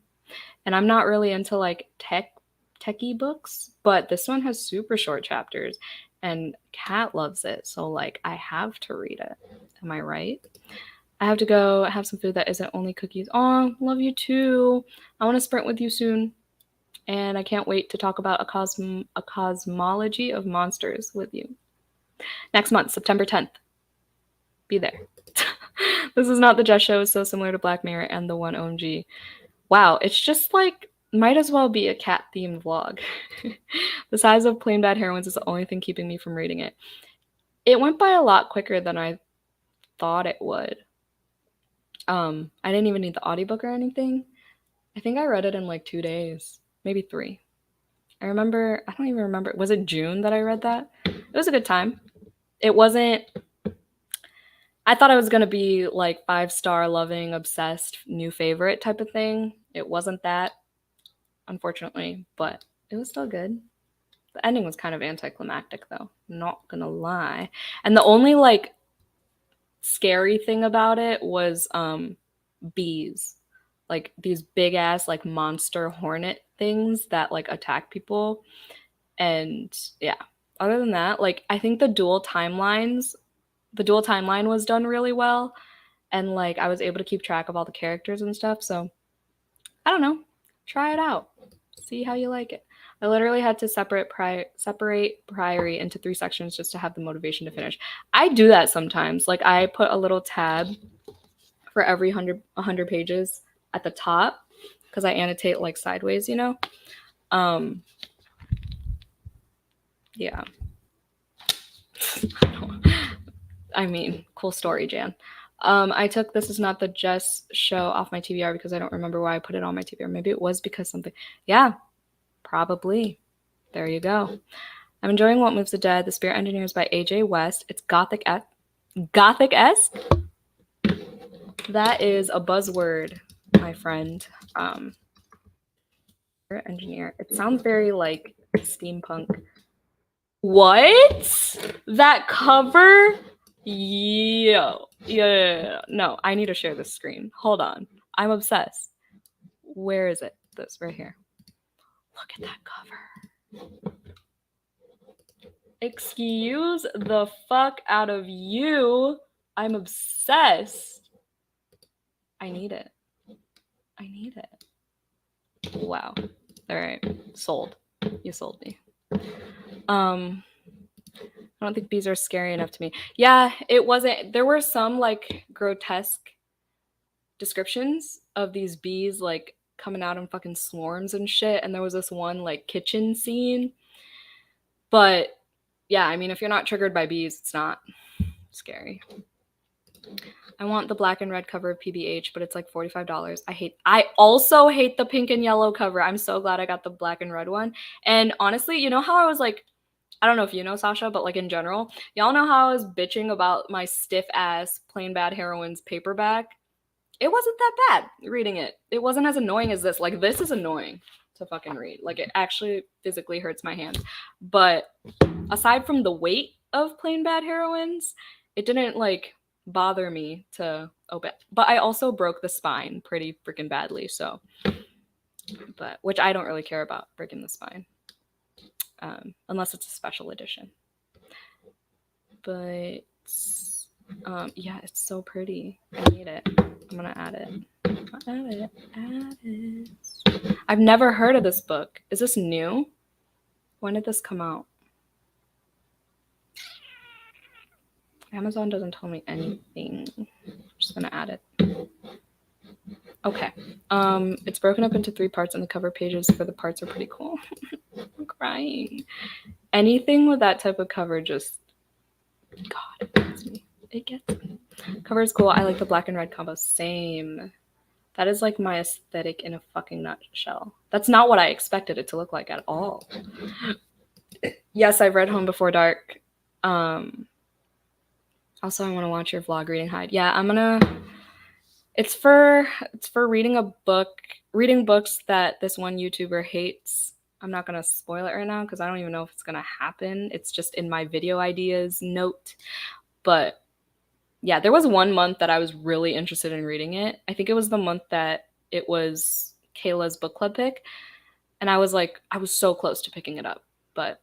And I'm not really into like techie books, but this one has super short chapters, and Kat loves it. So like I have to read it. Am I right? I have to go have some food that isn't only cookies. Oh, love you too. I want to sprint with you soon. And I can't wait to talk about a cosmology of monsters with you. Next month, September 10th. Be there. This is not the Jess show. It's so similar to Black Mirror and the one OMG. Wow, it's just like, might as well be a cat themed vlog. The size of Plain Bad Heroines is the only thing keeping me from reading it. It went by a lot quicker than I thought it would. I didn't even need the audiobook or anything. I think I read it in like 2 days, maybe 3. I don't even remember. Was it June that I read that? It was a good time. It wasn't, I thought it was going to be like 5-star loving, obsessed, new favorite type of thing. It wasn't that, unfortunately, but it was still good. The ending was kind of anticlimactic though, not gonna lie. And the only like scary thing about it was bees. Like these big ass like monster hornet things that like attack people. And yeah, other than that, like I think the dual timeline was done really well, and like I was able to keep track of all the characters and stuff. So I don't know, try it out, see how you like it. I literally had to separate Priory into 3 sections just to have the motivation to finish. I do that sometimes. Like I put a little tab for every 100 pages at the top because I annotate like sideways, you know. Yeah. I mean, cool story, Jan. I took This Is Not the Jess show off my TBR because I don't remember why I put it on my TBR. Maybe it was because something. Yeah, probably. There you go. I'm enjoying What Moves the Dead. The Spirit Engineers by AJ West. It's Gothic S? That is a buzzword, my friend. Spirit Engineer. It sounds very like steampunk. What? That cover? Yeah. No, I need to share this screen. Hold on. I'm obsessed. Where is it? This right here. Look at that cover. Excuse the fuck out of you. I'm obsessed. I need it. Wow. All right. Sold. You sold me. I don't think bees are scary enough to me. Yeah, it wasn't. There were some like grotesque descriptions of these bees like coming out in fucking swarms and shit. And there was this one like kitchen scene. But yeah, I mean, if you're not triggered by bees, it's not scary. I want the black and red cover of PBH, but it's like $45. I also hate the pink and yellow cover. I'm so glad I got the black and red one. And honestly, you know how I was like, I don't know if you know, Sasha, but like in general, y'all know how I was bitching about my stiff ass Plain Bad Heroines paperback? It wasn't that bad reading it. It wasn't as annoying as this. Like, this is annoying to fucking read. Like, it actually physically hurts my hand. But aside from the weight of Plain Bad Heroines, it didn't like bother me to open. But I also broke the spine pretty freaking badly, so. But which I don't really care about breaking the spine. Unless it's a special edition. But yeah, it's so pretty. I need it. I'm gonna add it. Add it. I've never heard of this book. Is this new? When did this come out? Amazon doesn't tell me anything. I'm just gonna add it. Okay. It's broken up into 3 parts, and the cover pages for the parts are pretty cool. I'm crying. Anything with that type of cover just, God, it gets me. It gets me. Cover is cool. I like the black and red combo. Same. That is like my aesthetic in a fucking nutshell. That's not what I expected it to look like at all. Yes, I've read Home Before Dark. Also, I want to watch your vlog reading Hyde. Yeah, I'm gonna. It's for reading reading books that this one YouTuber hates. I'm not gonna spoil it right now because I don't even know if it's gonna happen. It's just in my video ideas note. But yeah, there was one month that I was really interested in reading it. I think it was the month that it was Kayla's book club pick. And I was so close to picking it up, but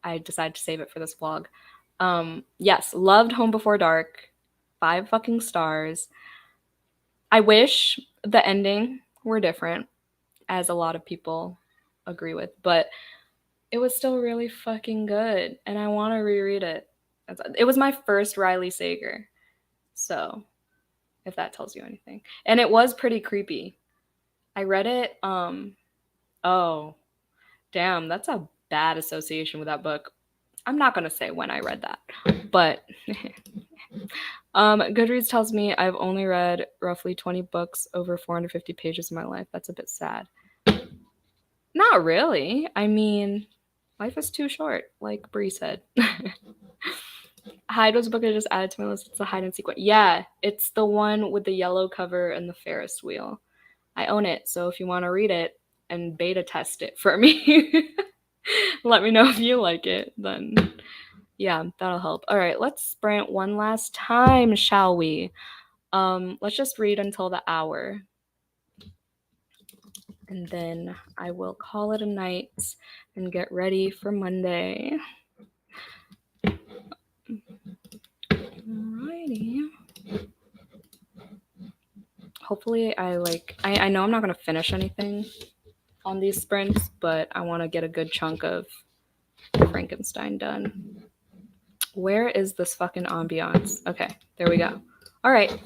I decided to save it for this vlog. Yes, loved Home Before Dark. 5 fucking stars. I wish the ending were different, as a lot of people agree with, but it was still really fucking good, and I want to reread it. It was my first Riley Sager, so if that tells you anything. And it was pretty creepy. I read it, oh, damn, that's a bad association with that book. I'm not going to say when I read that, but Goodreads tells me I've only read roughly 20 books over 450 pages in my life. That's a bit sad. Not really. I mean, life is too short, like Bree said. Hyde was a book I just added to my list. It's the hide and seek one. Yeah, it's the one with the yellow cover and the Ferris wheel. I own it, so if you want to read it and beta test it for me, let me know if you like it. Then, yeah, that'll help. All right, let's sprint one last time, shall we? Let's just read until the hour. And then I will call it a night and get ready for Monday. Alrighty. Hopefully I know I'm not going to finish anything on these sprints, but I want to get a good chunk of Frankenstein done. Where is this fucking ambiance? Okay, there we go. All right.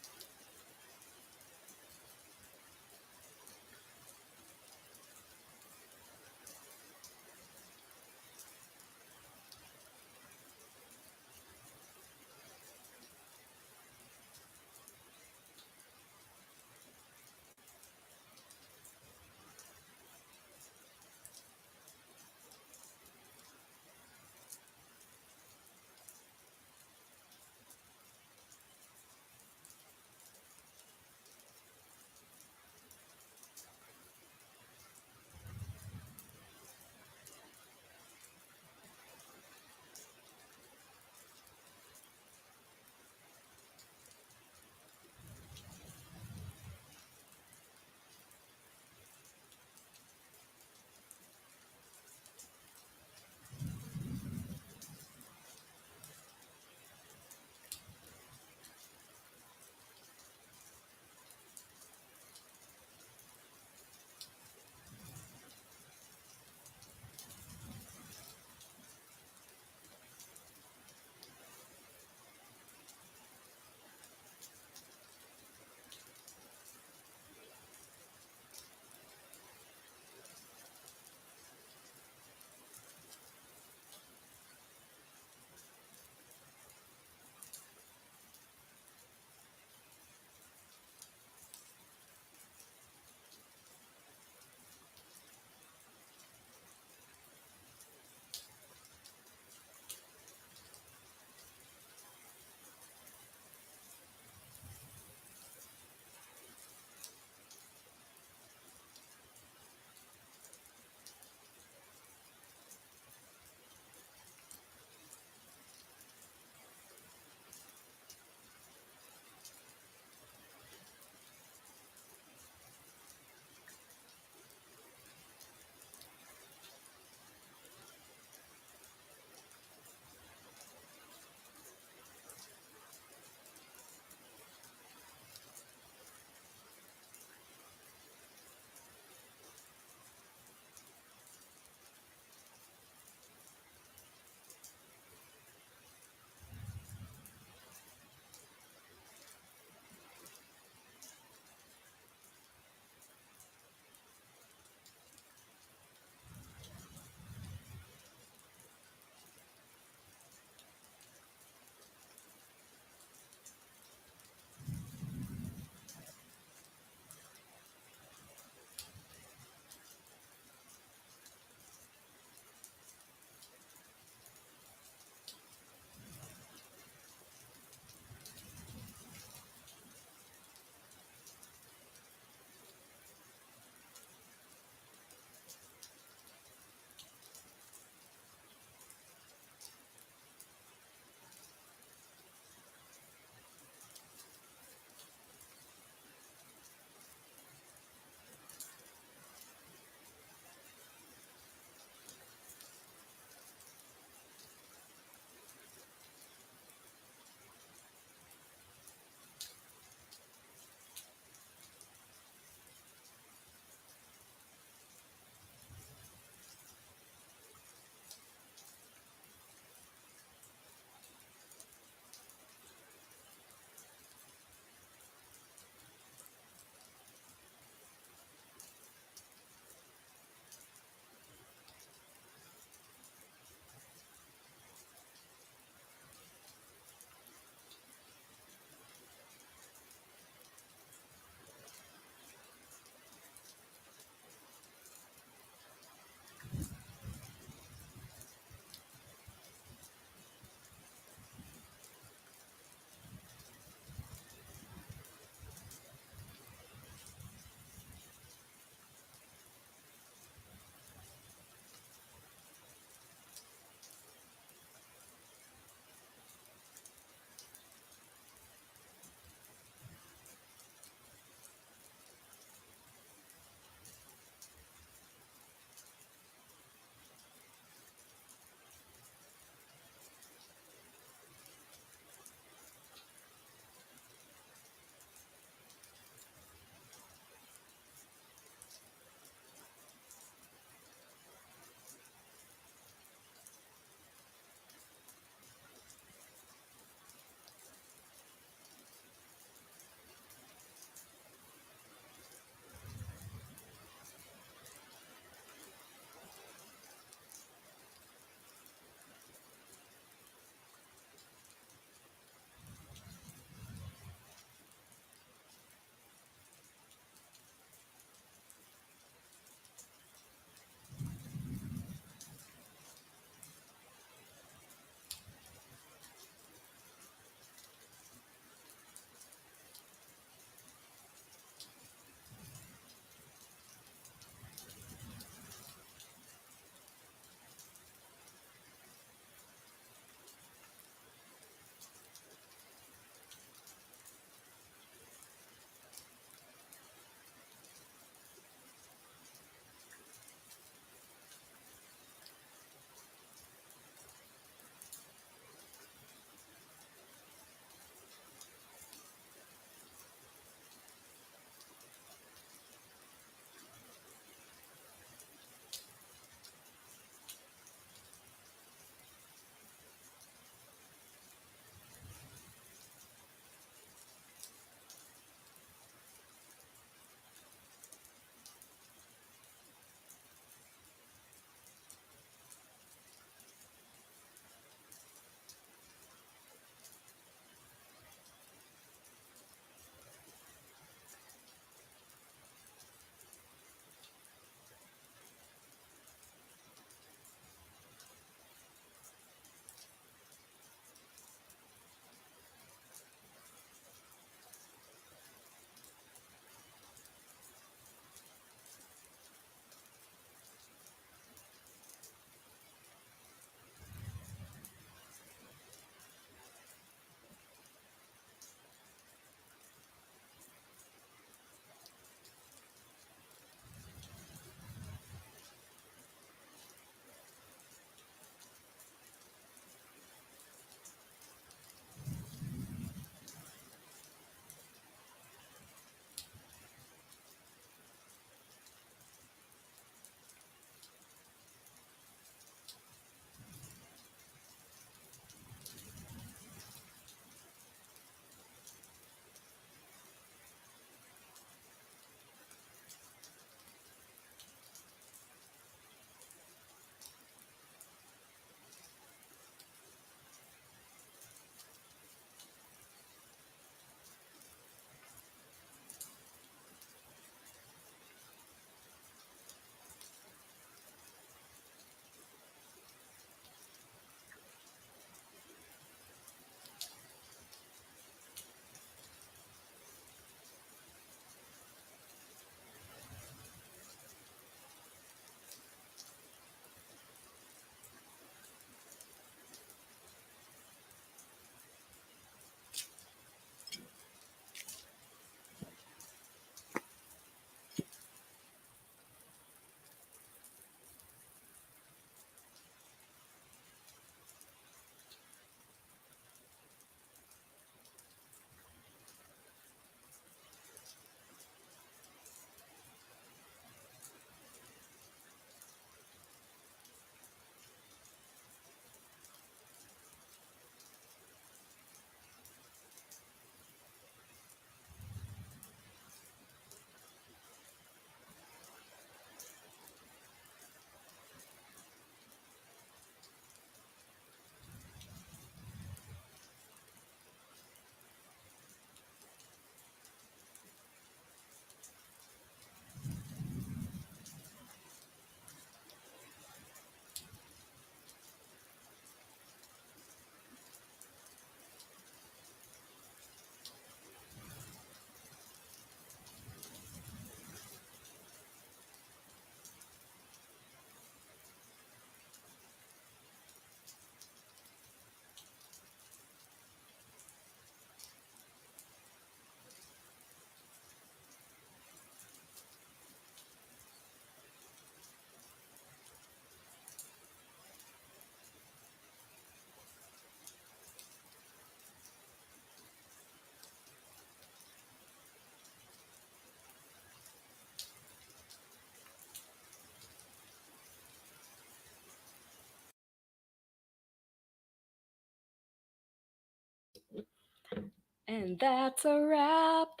And that's a wrap.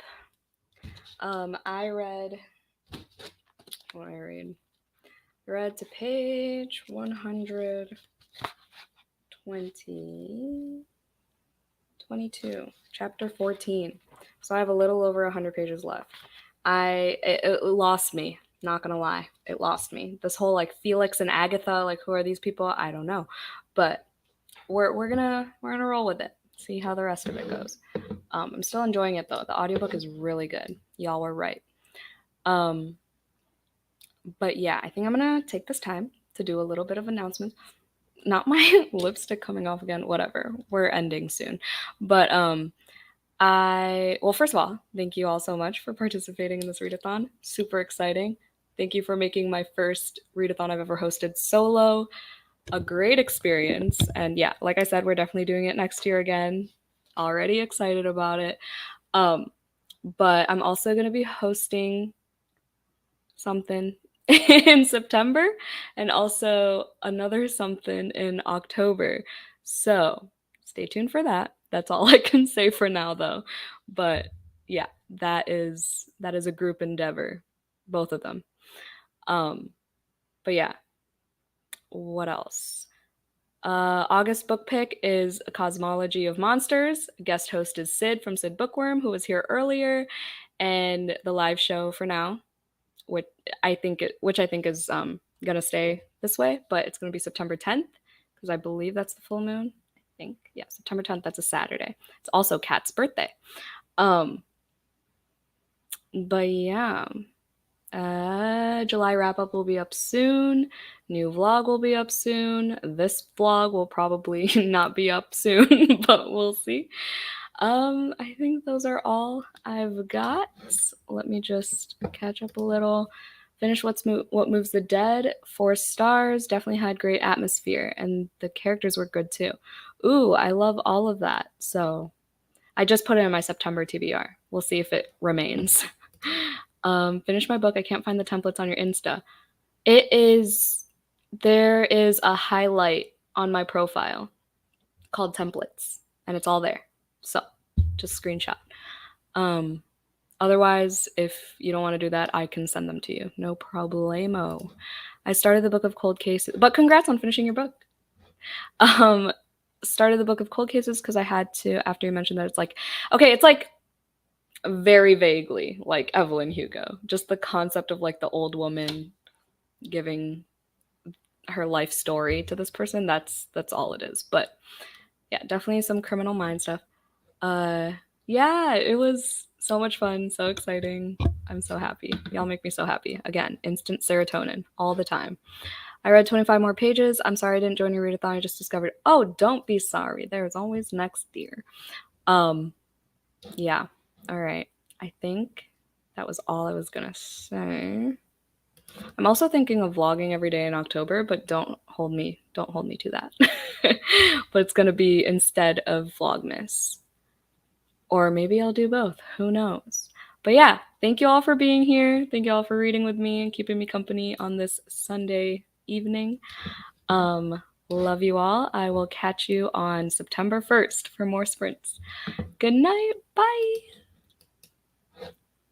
I read. What I read to page 122, chapter 14. So I have a little over 100 pages left. It lost me. Not gonna lie, it lost me. This whole like Felix and Agatha, like who are these people? I don't know, but we're gonna roll with it. See how the rest of it goes. I'm still enjoying it though. The audiobook is really good. Y'all were right. But yeah, I think I'm gonna take this time to do a little bit of announcements. Not my lipstick coming off again. Whatever. We're ending soon, but first of all, thank you all so much for participating in this readathon. Super exciting. Thank you for making my first readathon I've ever hosted solo a great experience. And yeah, like I said, we're definitely doing it next year again. Already excited about it. But I'm also going to be hosting something in September and also another something in October. So stay tuned for that. That's all I can say for now though. But yeah, that is a group endeavor, both of them. But yeah, what else? August book pick is A Cosmology of Monsters. Guest host is Sid from Sid Bookworm, who was here earlier, and the live show for now, which I think is gonna stay this way, but it's gonna be September 10th because I believe that's the full moon. I think September 10th. That's a Saturday. It's also Kat's birthday. But yeah. July wrap up will be up soon. New vlog will be up soon. This vlog will probably not be up soon, but we'll see. I think those are all I've got. Let me just catch up a little. Finish What Moves the Dead. 4 stars. Definitely had great atmosphere, and the characters were good too. Ooh, I love all of that. So I just put it in my September TBR. We'll see if it remains. Finish my book. I can't find the templates on your Insta. There is a highlight on my profile called templates, and it's all there. So just screenshot. Otherwise, if you don't want to do that, I can send them to you. No problemo. I started the book of cold cases, but congrats on finishing your book. Started the book of cold cases because I had to, after you mentioned that it's like very vaguely like Evelyn Hugo, just the concept of like the old woman giving her life story to this person. That's all it is. But yeah, definitely some Criminal Mind stuff. Yeah, it was so much fun, so exciting. I'm so happy. Y'all make me so happy. Again, instant serotonin all the time. I read 25 more pages. I'm sorry I didn't join your readathon. I just discovered. Oh, don't be sorry. There's always next year. Yeah. All right. I think that was all I was gonna say. I'm also thinking of vlogging every day in October, but don't hold me to that. But it's gonna be instead of Vlogmas. Or maybe I'll do both. Who knows? But yeah, thank you all for being here. Thank you all for reading with me and keeping me company on this Sunday evening. Love you all. I will catch you on September 1st for more sprints. Good night. Bye.